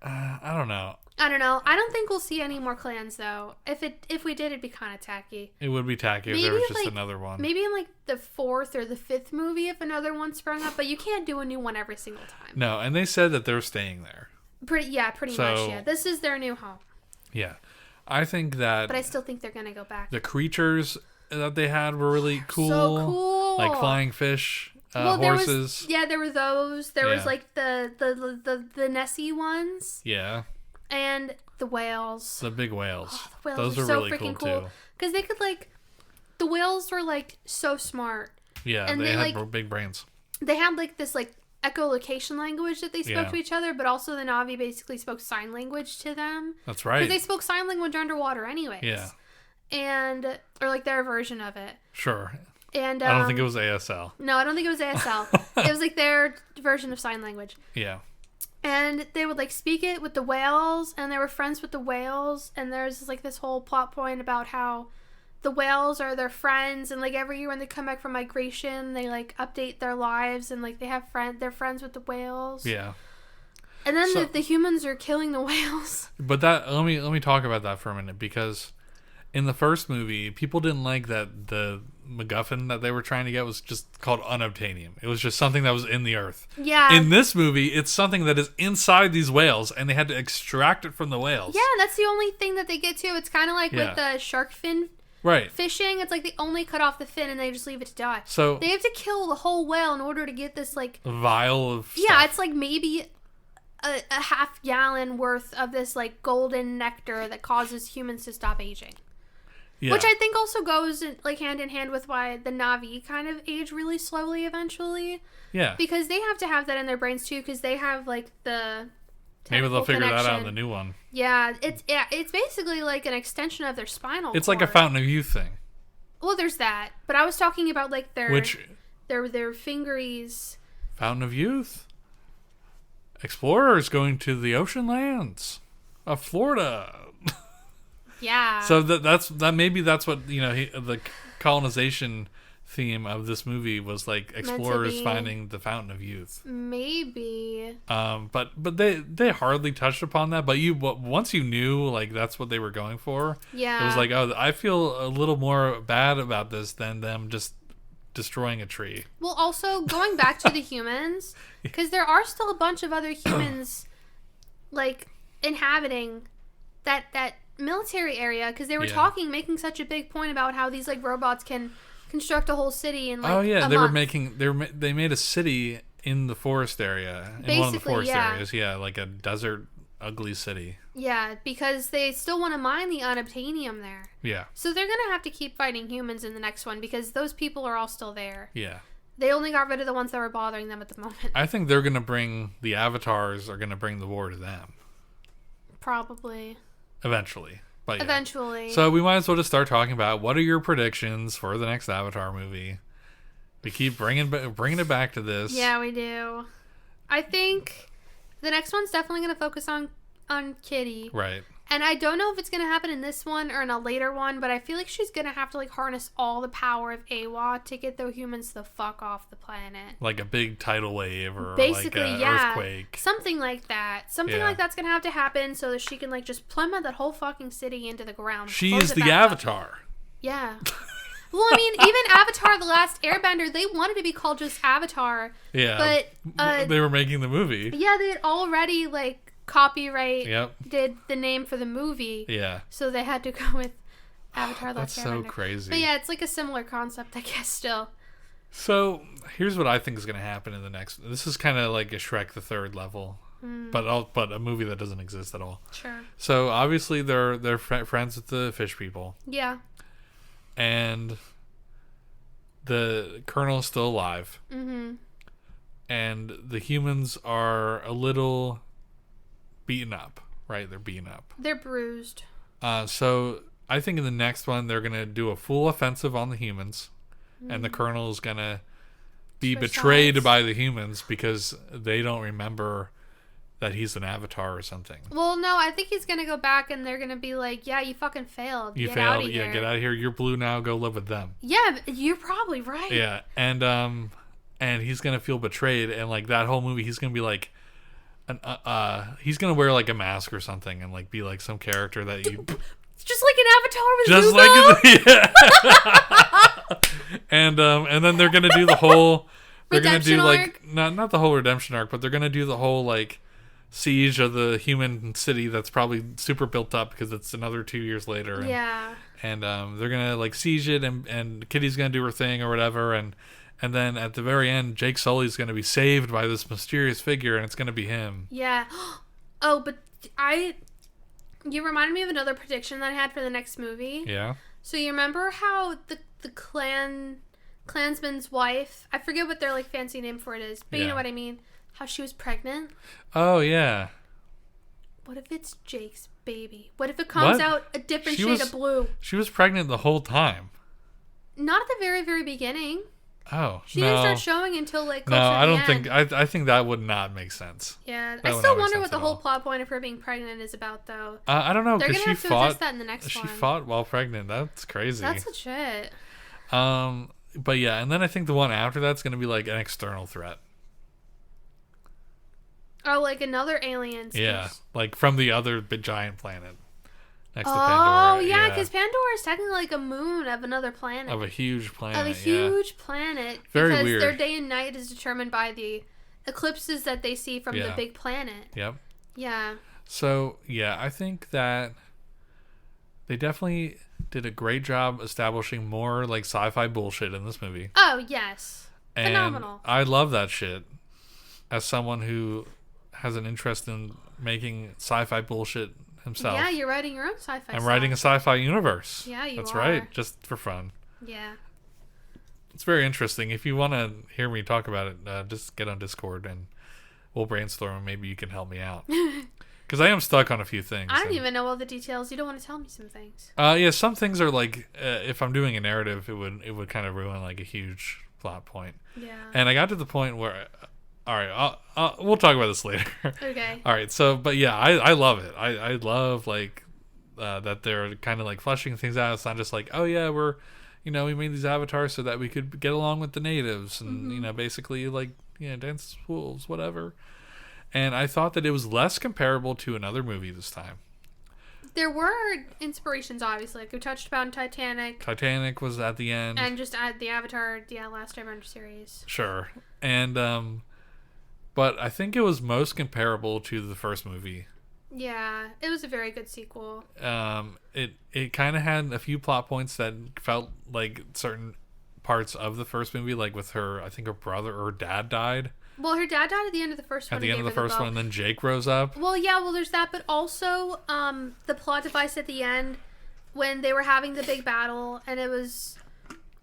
I don't know. I don't know. I don't think we'll see any more clans though. If we did, it'd be kind of tacky. It would be tacky if Maybe there was just like- another one. Maybe in like the 4th or the 5th movie if another one sprung up, but you can't do a new one every single time. No, and they said that they're staying there. Pretty So- much. Yeah, this is their new home. Yeah. I think that... But I still think they're going to go back. The creatures that they had were really cool. So cool. Like flying fish, horses. There were those. There was like the Nessie ones. Yeah. And the whales. The big whales. Oh, the whales those are are so really freaking cool too. Because they could the whales were so smart. Yeah, and they had big brains. They had this echolocation language that they spoke to each other, but also the Na'vi basically spoke sign language to them. That's right. Because they spoke sign language underwater anyways. Yeah. And, or their version of it. Sure. And I don't think it was ASL. No, I don't think it was ASL. It was their version of sign language. Yeah. And they would speak it with the whales, and they were friends with the whales, and there's this whole plot point about how the whales are their friends, and every year when they come back from migration, they update their lives, and they have they're friends with the whales. Yeah. And then the humans are killing the whales. But that let me talk about that for a minute, because in the first movie, people didn't like that the MacGuffin that they were trying to get was just called unobtainium. It was just something that was in the earth. Yeah. In this movie, it's something that is inside these whales, and they had to extract it from the whales. Yeah, that's the only thing that they get to. It's kind of with the shark fin fishing. It's they only cut off the fin and they just leave it to die. So they have to kill the whole whale in order to get this vial of stuff. Yeah, it's maybe a half gallon worth of this golden nectar that causes humans to stop aging. Yeah. Which I think also goes hand in hand with why the Na'vi kind of age really slowly eventually. Yeah. Because they have to have that in their brains too, because they have the maybe they'll figure that out in the new one. Yeah, it's basically an extension of their spinal cord. It's like a Fountain of Youth thing. Well, there's that, but I was talking about their their fingeries. Fountain of Youth. Explorers going to the ocean lands of Florida. Yeah. So that's what the colonization theme of this movie was explorers finding the Fountain of Youth. Maybe. But they hardly touched upon that. But once you knew that's what they were going for. Yeah. It was I feel a little more bad about this than them just destroying a tree. Well, also going back to the humans, because there are still a bunch of other humans inhabiting that military area, because they were making such a big point about how these robots can construct a whole city in they made a city in the forest area, in one of the forest areas, a desert ugly city. Yeah, because they still want to mine the unobtainium there. Yeah. So they're gonna have to keep fighting humans in the next one, because those people are all still there. Yeah. They only got rid of the ones that were bothering them at the moment. I think they're gonna bring the avatars are gonna bring the war to them. Probably. Eventually. But eventually. So we might as well just start talking about what are your predictions for the next Avatar movie. We keep bringing it back to this. Yeah, we do. I think the next one's definitely going to focus on Kitty. Right. And I don't know if it's going to happen in this one or in a later one, but I feel like she's going to have to harness all the power of Eywa to get the humans the fuck off the planet. Like a big tidal wave or basically, an earthquake. Something like that. Something like that's going to have to happen so that she can just plummet that whole fucking city into the ground. She's the Avatar. Up. Yeah. Well, I mean, even Avatar: The Last Airbender, they wanted to be called just Avatar. Yeah. But they were making the movie. Yeah, they had already copyright did the name for the movie. Yeah. So they had to go with Avatar: The Last Airbender. That's so crazy. But yeah, it's a similar concept, I guess, still. So here's what I think is going to happen in the next. This is kind of like a Shrek the Third level, but a movie that doesn't exist at all. Sure. So obviously they're friends with the fish people. Yeah. And the Colonel is still alive. Mm-hmm. And the humans are a little beaten up, right? They're beaten up. They're bruised. So I think in the next one they're gonna do a full offensive on the humans, and the Colonel is gonna be betrayed by the humans because they don't remember that he's an avatar or something. Well, no, I think he's gonna go back and they're gonna be like, "Yeah, you fucking failed. You failed. Yeah, get out of here. You're blue now. Go live with them." Yeah, you're probably right. Yeah, and he's gonna feel betrayed, and that whole movie, he's gonna be like. He's gonna wear a mask or something and be some character that you just like an Avatar with just Zuko. And then they're gonna do the whole redemption arc? not the whole redemption arc, but they're gonna do the whole siege of the human city that's probably super built up because it's another 2 years later. And they're gonna like siege it, and Kitty's gonna do her thing or whatever, and then at the very end, Jake Sully's gonna be saved by this mysterious figure, and it's gonna be him. Yeah. Oh, but you reminded me of another prediction that I had for the next movie. Yeah. So you remember how the Klansman's wife, I forget what their like fancy name for it is, but you know what I mean, how she was pregnant? Oh, yeah. What if it's Jake's baby? What if it comes out a different shade of blue? She was pregnant the whole time. Not at the very, very beginning. Oh, she didn't start showing until like closer no, I to don't the think. end. I think that would not make sense. Yeah, I still wonder what the whole plot point of her being pregnant is about, though. I don't know. They're gonna have to address that in the next one. She fought while pregnant. That's crazy. That's legit. But yeah, and then I think the one after that's gonna be like an external threat. Oh, like another alien species. Yeah, like from the other big giant planet next to Pandora. Oh, yeah, because Pandora is technically like a moon of another planet. Of a huge planet. Of a huge planet. Very because weird. Their day and night is determined by the eclipses that they see from the big planet. Yep. Yeah. So, yeah, I think that they definitely did a great job establishing more like sci-fi bullshit in this movie. Oh, yes. And phenomenal. I love that shit. As someone who has an interest in making sci-fi bullshit himself. Yeah, you're writing your own sci-fi I'm writing a sci-fi universe. Yeah, you That's are. right, just for fun. Yeah. It's very interesting. If you want to hear me talk about it, just get on Discord and we'll brainstorm and maybe you can help me out. Because I am stuck on a few things. I don't even know all the details. You don't want to tell me some things. Yeah, some things are like, if I'm doing a narrative, it would kind of ruin like a huge plot point. Yeah. And I got to the point where, all right, we'll talk about this later. Okay. All right, so, but yeah, I love it. I love like that they're kind of like fleshing things out. It's not just like, oh yeah, we made these avatars so that we could get along with the natives and, basically like, dance wolves, whatever. And I thought that it was less comparable to another movie this time. There were inspirations, obviously. Like we touched upon Titanic. Titanic was at the end. And just add the Avatar, Last Airbender series. Sure. And, but I think it was most comparable to the first movie. Yeah, it was a very good sequel. It kind of had a few plot points that felt like certain parts of the first movie, like with her, I think her brother or her dad died. Well, her dad died at the end of the first one. At the end of the first one, and then Jake rose up. Well, yeah, there's that, but also the plot device at the end when they were having the big battle, and it was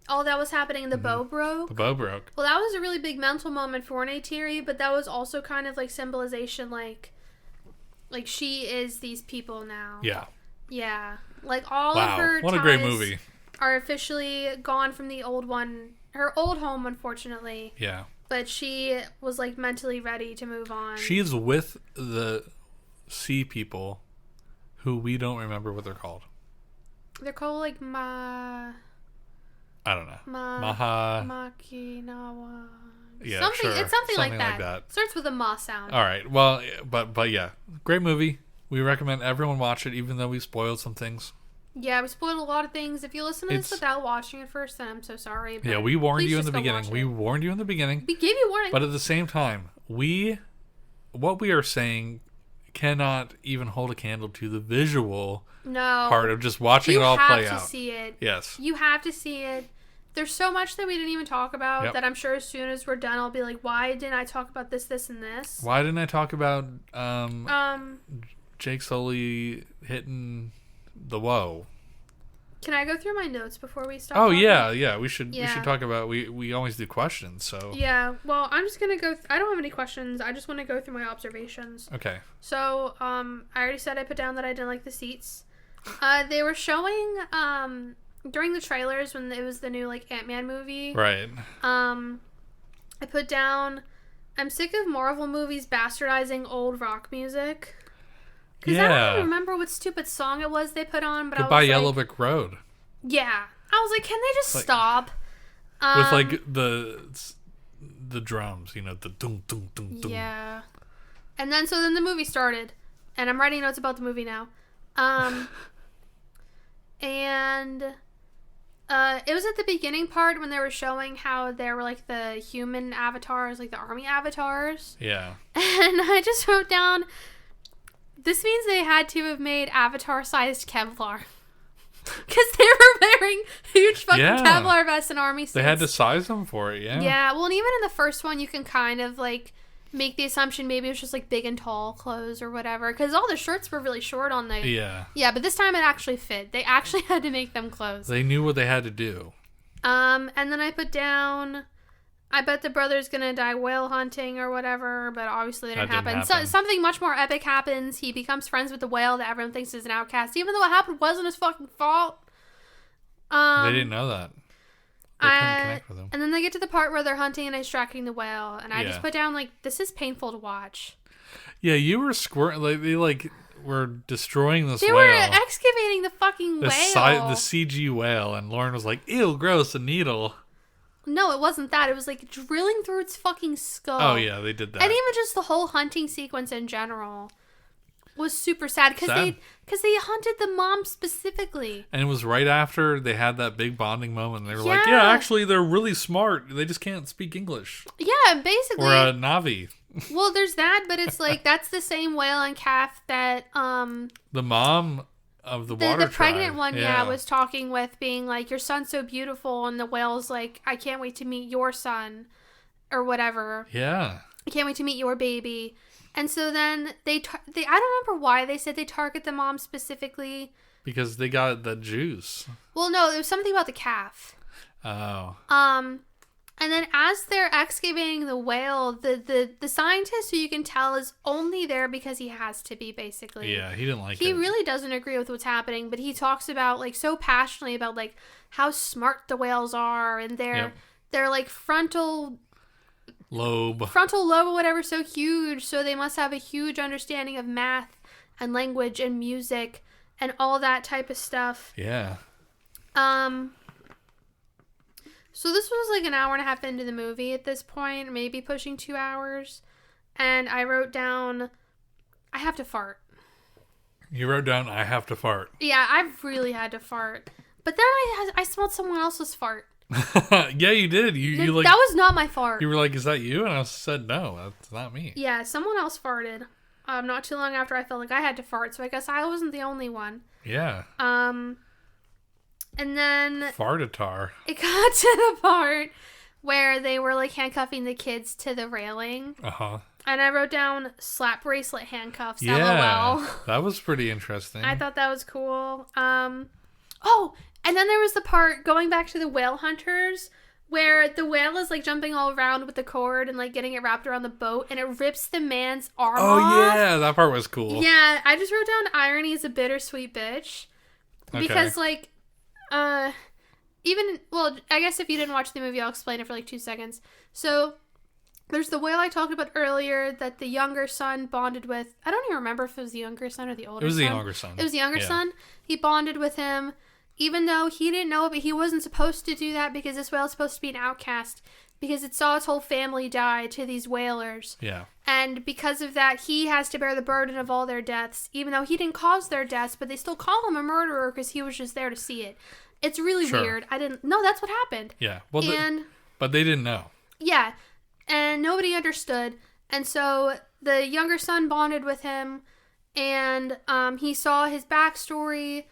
all that was happening, and the bow broke. The bow broke. Well, that was a really big mental moment for Neytiri, but that was also kind of like symbolization, like she is these people now. Yeah. Yeah, like all of her what a great movie. Are officially gone from the old one, her old home, unfortunately. Yeah. But she was like mentally ready to move on. She's with the sea people who we don't remember what they're called. They're called like I don't know. Makinawa. Yeah, something, sure. It's something like that. that. Starts with a ma sound. All right. Well, but yeah, great movie. We recommend everyone watch it, even though we spoiled some things. Yeah, we spoiled a lot of things. If you listen to this without watching it first, then I'm so sorry. Yeah, we warned you in the beginning. We warned you in the beginning. We gave you warning. But at the same time, what we are saying cannot even hold a candle to the visual part of just watching it all play out. You have to see it. Yes. You have to see it. There's so much that we didn't even talk about that I'm sure as soon as we're done, I'll be like, why didn't I talk about this, this, and this? Why didn't I talk about Jake Sully hitting the woe? Can I go through my notes before we start? Oh, yeah. We should talk about, we always do questions, so. Yeah, well, I'm just going to go, I don't have any questions. I just want to go through my observations. Okay. So, I already said I put down that I didn't like the seats. They were showing, during the trailers when it was the new, like, Ant-Man movie. Right. I put down, I'm sick of Marvel movies bastardizing old rock music. Because I don't even remember what stupid song it was they put on, but Goodbye I was Yellow like, Brick Road. Yeah. I was like, can they just stop? With, like, the drums, the dum, dum, dum, dum. Yeah. And then, so then the movie started, and I'm writing notes about the movie now. And It was at the beginning part when they were showing how there were like the human avatars, like the army avatars. Yeah. And I just wrote down, this means they had to have made avatar-sized Kevlar. Because they were wearing huge fucking Kevlar vests and army suits. They had to size them for it, yeah. Yeah, well, and even in the first one, you can kind of, like, make the assumption maybe it was just, like, big and tall clothes or whatever. Because all the shirts were really short on the... Yeah. Yeah, but this time it actually fit. They actually had to make them clothes. They knew what they had to do. And then I put down... I bet the brother's gonna die whale hunting or whatever, but obviously it didn't happen. So, something much more epic happens. He becomes friends with the whale that everyone thinks is an outcast, even though what happened wasn't his fucking fault. They didn't know that. They couldn't connect with him. And then they get to the part where they're hunting and extracting the whale, and I just put down, like, this is painful to watch. Yeah, you were they, like, were destroying this whale. They were excavating the fucking whale. The CG whale, and Lauren was like, ew, gross, a needle. No, it wasn't that. It was, like, drilling through its fucking skull. Oh, yeah, they did that. And even just the whole hunting sequence in general was super sad. Because they hunted the mom specifically. And it was right after they had that big bonding moment. They were like, yeah, actually, they're really smart. They just can't speak English. Yeah, basically. Or a Navi. Well, there's that, but it's like, that's the same whale and calf that... the mom... of the water the pregnant tribe. one was talking with, being like, your son's so beautiful, and the whale's like, I can't wait to meet your son or whatever. I can't wait to meet your baby. And so then they I don't remember why they said they target the mom specifically, because they got the juice. Well, no, there was something about the calf. And then as they're excavating the whale, the scientist, who you can tell is only there because he has to be, basically. Yeah, he didn't like it. He really doesn't agree with what's happening, but he talks about, like, so passionately about, like, how smart the whales are, and their like, frontal lobe or whatever so huge, so they must have a huge understanding of math and language and music and all that type of stuff. Yeah. So this was like an hour and a half into the movie at this point, maybe pushing 2 hours. And I wrote down, I have to fart. You wrote down, I have to fart. Yeah, I really had to fart. But then I smelled someone else's fart. Yeah, you did. You like, that was not my fart. You were like, is that you? And I said, no, that's not me. Yeah, someone else farted. Not too long after I felt like I had to fart, so I guess I wasn't the only one. Yeah. And then... Fartatar. It got to the part where they were, like, handcuffing the kids to the railing. Uh-huh. And I wrote down slap bracelet handcuffs, yeah, LOL. That was pretty interesting. I thought that was cool. Oh, and then there was the part, going back to the whale hunters, where the whale is, like, jumping all around with the cord and, like, getting it wrapped around the boat, and it rips the man's arm off. Oh, yeah, that part was cool. Yeah, I just wrote down irony is a bittersweet bitch. Okay. Because, like... I guess if you didn't watch the movie, I'll explain it for like 2 seconds. So, there's the whale I talked about earlier that the younger son bonded with. I don't even remember if it was the younger son or the older son. It was the younger son. It was the younger son. He bonded with him, even though he didn't know it, but he wasn't supposed to do that because this whale is supposed to be an outcast, because it saw its whole family die to these whalers. Yeah. And because of that, he has to bear the burden of all their deaths, even though he didn't cause their deaths, but they still call him a murderer because he was just there to see it. It's really weird. No, that's what happened. Yeah. Well, but they didn't know. Yeah. And nobody understood. And so the younger son bonded with him, and he saw his backstory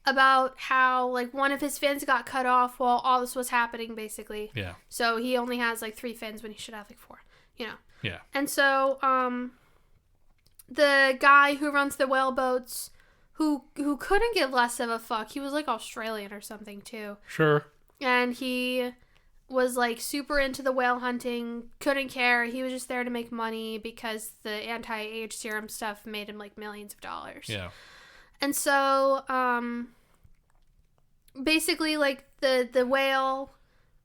about how, like, one of his fins got cut off while all this was happening, basically. Yeah. So he only has, like, 3 fins when he should have, like, 4, you know. Yeah. And so, the guy who runs the whale boats, who couldn't give less of a fuck, he was, like, Australian or something, too. Sure. And he was, like, super into the whale hunting, couldn't care. He was just there to make money because the anti-age serum stuff made him, like, millions of dollars. Yeah. And so, basically, like, the whale,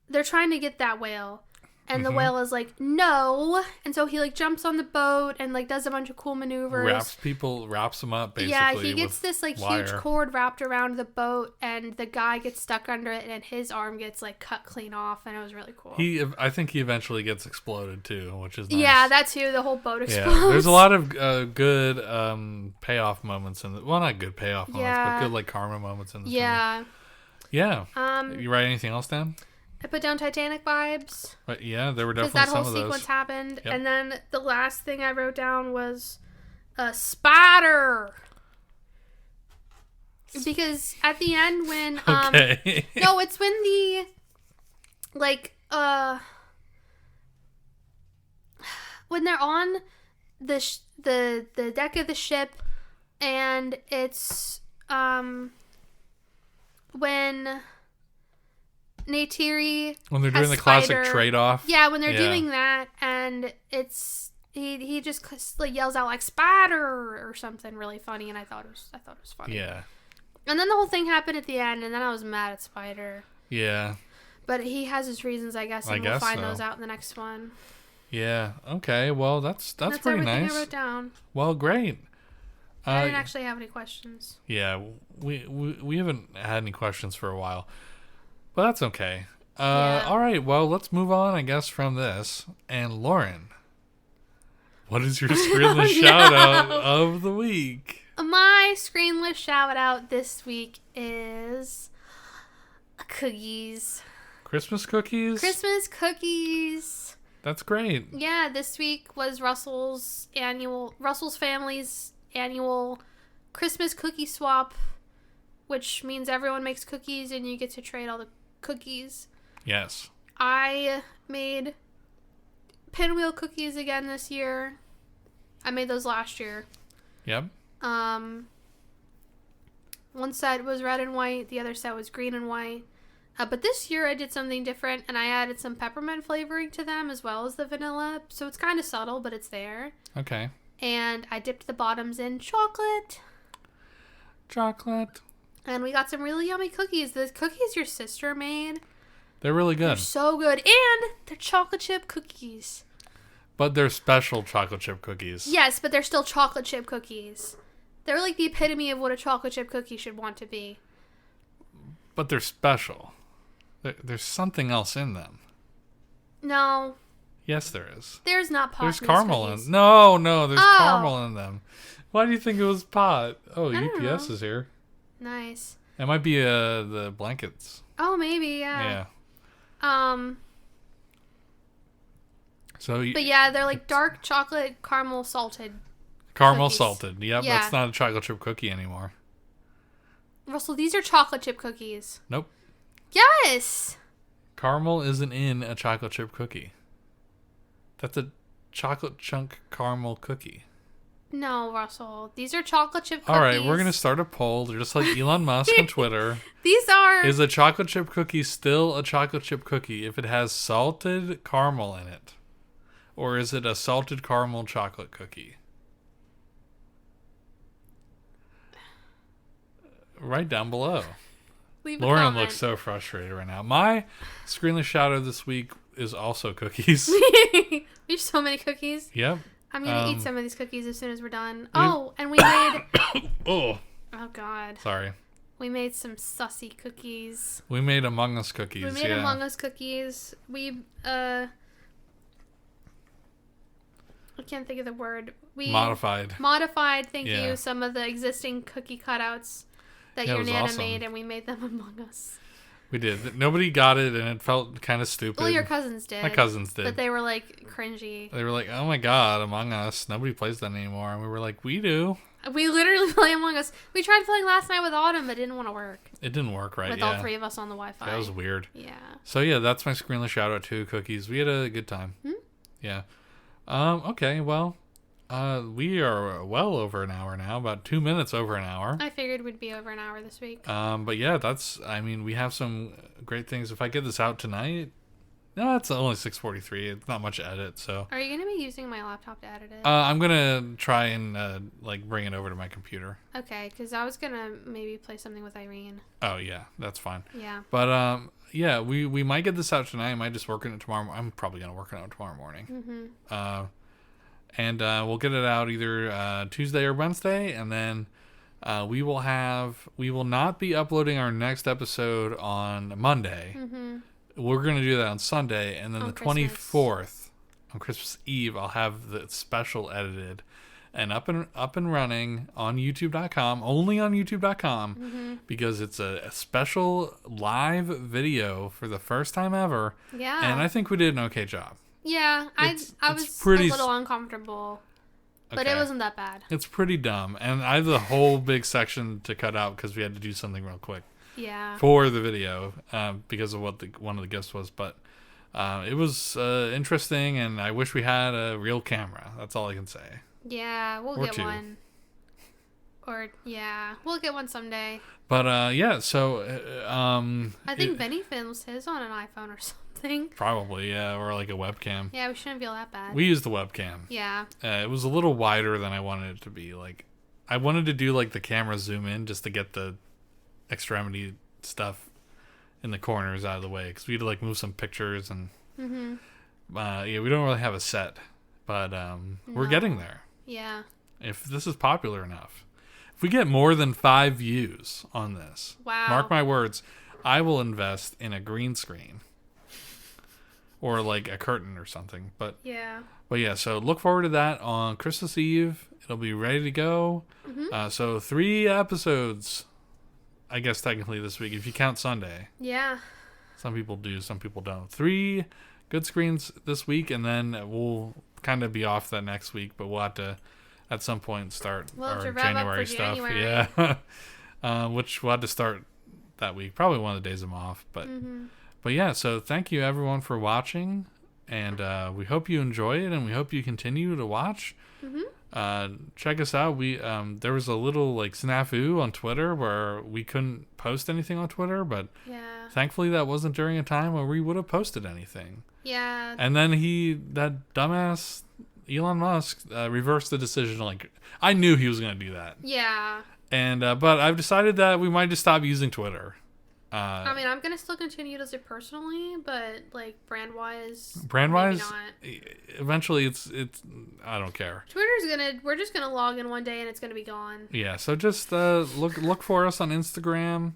they're trying to get that whale. And the whale is like, no. And so he, like, jumps on the boat and, like, does a bunch of cool maneuvers. Wraps them up, basically. Yeah, he gets this, like, wire. huge cord wrapped around the boat, and the guy gets stuck under it, and his arm gets, like, cut clean off, and it was really cool. I think he eventually gets exploded, too, which is nice. Yeah, that too. The whole boat explodes. Yeah, there's a lot of good payoff moments in the... Well, not good payoff moments, but good, like, karma moments in this movie. Yeah. You write anything else down? I put down Titanic vibes. But yeah, there were because definitely that some whole of those. sequence happened. Yep. And then the last thing I wrote down was a spider. Because at the end when Okay. no, it's when the when they're on the deck of the ship, and it's when Neytiri when they're has doing the classic spider. trade-off. Yeah, when they're doing that, and it's he just like yells out like spider or something really funny, and I thought it was funny. Yeah. And then the whole thing happened at the end, and then I was mad at Spider. Yeah. But he has his reasons, I guess, and we'll find those out in the next one. Yeah. Okay. Well, that's pretty everything nice. I wrote down. Well, great. I didn't actually have any questions. Yeah, we haven't had any questions for a while, but that's okay. Yeah. All right. Well, let's move on, I guess, from this. And Lauren, what is your screenless shout out of the week? My screenless shout out this week is cookies. Christmas cookies? Christmas cookies. That's great. Yeah, this week was Russell's family's annual Christmas cookie swap, which means everyone makes cookies and you get to trade all the cookies. Yes. I made pinwheel cookies again this year. I made those last year. Yep. One set was red and white, the other set was green and white. But this year I did something different, and I added some peppermint flavoring to them as well as the vanilla. So it's kind of subtle, but it's there. Okay. And I dipped the bottoms in chocolate. Chocolate. And we got some really yummy cookies. The cookies your sister made. They're really good. They're so good. And they're chocolate chip cookies. But they're special chocolate chip cookies. Yes, but they're still chocolate chip cookies. They're like the epitome of what a chocolate chip cookie should want to be. But they're special. There's something else in them. No. Yes, there is. There's not pot. There's caramel in. No, there's caramel in them. Why do you think it was pot? Oh, UPS is here. Nice. It might be the blankets. Oh, maybe, yeah. Yeah. But yeah, they're like dark chocolate caramel salted. Caramel cookies. salted. Yep, Yeah. that's not a chocolate chip cookie anymore. Russell, these are chocolate chip cookies. Nope. Yes. Caramel isn't in a chocolate chip cookie. That's a chocolate chunk caramel cookie. No, Russell. These are chocolate chip cookies. All right, we're going to start a poll, just like Elon Musk on Twitter. These are... Is a chocolate chip cookie still a chocolate chip cookie if it has salted caramel in it? Or is it a salted caramel chocolate cookie? Right down below. Leave a Lauren comment. looks so frustrated right now. My screenless shout out this week is also cookies. We have so many cookies. Yep. I'm going to eat some of these cookies as soon as we're done. Oh, and we made... Oh, God. sorry. We made some sussy cookies. We made Among Us cookies. We made Among Us cookies. We, I can't think of the word. We Modified, thank you, some of the existing cookie cutouts that your Nana made, and we made them Among Us. We did. Nobody got it, and it felt kind of stupid. Well, your cousins did. My cousins did. But they were, like, cringy. They were like, oh my god, Among Us. Nobody plays that anymore. And we were like, we do. We literally play Among Us. We tried playing last night with Autumn, but it didn't want to work. It didn't work right, with all three of us on the Wi-Fi. That was weird. Yeah. So, yeah, that's my screenless shout out to cookies. We had a good time. Yeah. Okay, well, we are well over an hour now, about 2 minutes over an hour. I figured we'd be over an hour this week. But yeah, we have some great things. If I get this out tonight, no, it's only 6:43. It's not much to edit, so. Are you going to be using my laptop to edit it? I'm going to try and, bring it over to my computer. Okay, because I was going to maybe play something with Irene. Oh, yeah, that's fine. Yeah. But, yeah, we might get this out tonight. I might just work on it tomorrow. I'm probably going to work on it tomorrow morning. Mm-hmm. And we'll get it out either Tuesday or Wednesday, and then we will not be uploading our next episode on Monday. Mm-hmm. We're going to do that on Sunday, and then the 24th, on Christmas Eve, I'll have the special edited, and up and running on YouTube.com, only on YouTube.com, because it's a special live video for the first time ever. Yeah. And I think we did an okay job. Yeah, I was pretty a little uncomfortable, but it wasn't that bad. It's pretty dumb, and I have the whole big section to cut out because we had to do something real quick. Yeah. For the video, because of what one of the gifts was, but it was interesting, and I wish we had a real camera. That's all I can say. Yeah, we'll get one. We'll get one someday. But yeah, so I think Benny films his on an iPhone or something. Probably, yeah, or like a webcam. Yeah, we shouldn't feel that bad. We used the webcam. Yeah. It was a little wider than I wanted it to be. Like, I wanted to do like the camera zoom in just to get the extremity stuff in the corners out of the way, because we had to like move some pictures and yeah, we don't really have a set, but we're getting there. Yeah. If this is popular enough, if we get more than 5 views on this, wow, mark my words, I will invest in a green screen or like a curtain or something. But yeah, so look forward to that on Christmas Eve. It'll be ready to go. So 3 episodes, I guess, technically this week, if you count Sunday. Yeah. Some people do, some people don't. 3 good screens this week, and then we'll kind of be off that next week, but we'll have to, at some point, start our January stuff. January. Yeah. Which we'll have to start that week. Probably one of the days I'm off. But yeah, so thank you, everyone, for watching, and we hope you enjoy it, and we hope you continue to watch. Check us out. We there was a little like snafu on Twitter where we couldn't post anything on Twitter, but thankfully that wasn't during a time where we would have posted anything. Yeah. And then that dumbass Elon Musk reversed the decision. Like, I knew he was going to do that. Yeah. And but I've decided that we might just stop using Twitter. I mean, I'm gonna still continue to use it personally, but like brand wise, eventually it's I don't care. We're just gonna log in one day and it's gonna be gone. Yeah, so just look for us on Instagram.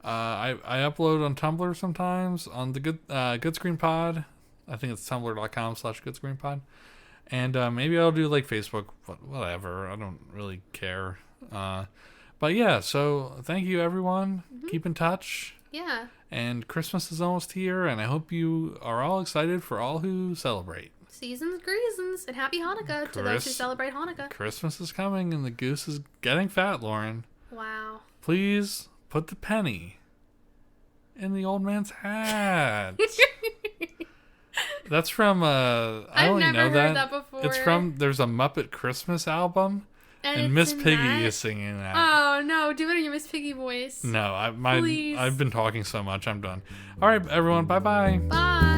I upload on Tumblr sometimes on the Good Screen Pod. I think it's tumblr.com/goodscreenpod. And maybe I'll do like Facebook, whatever. I don't really care. But yeah, so thank you, everyone. Keep in touch. Yeah. And Christmas is almost here, and I hope you are all excited for all who celebrate. Seasons, greasons, and happy Hanukkah to those who celebrate Hanukkah. Christmas is coming, and the goose is getting fat, Lauren. Wow. Please put the penny in the old man's hat. That's from, I only know that before. It's from, there's a Muppet Christmas album. And Miss Piggy is singing that. Oh, no. Do it in your Miss Piggy voice. No, I've been talking so much. I'm done. All right, everyone. Bye-bye. Bye.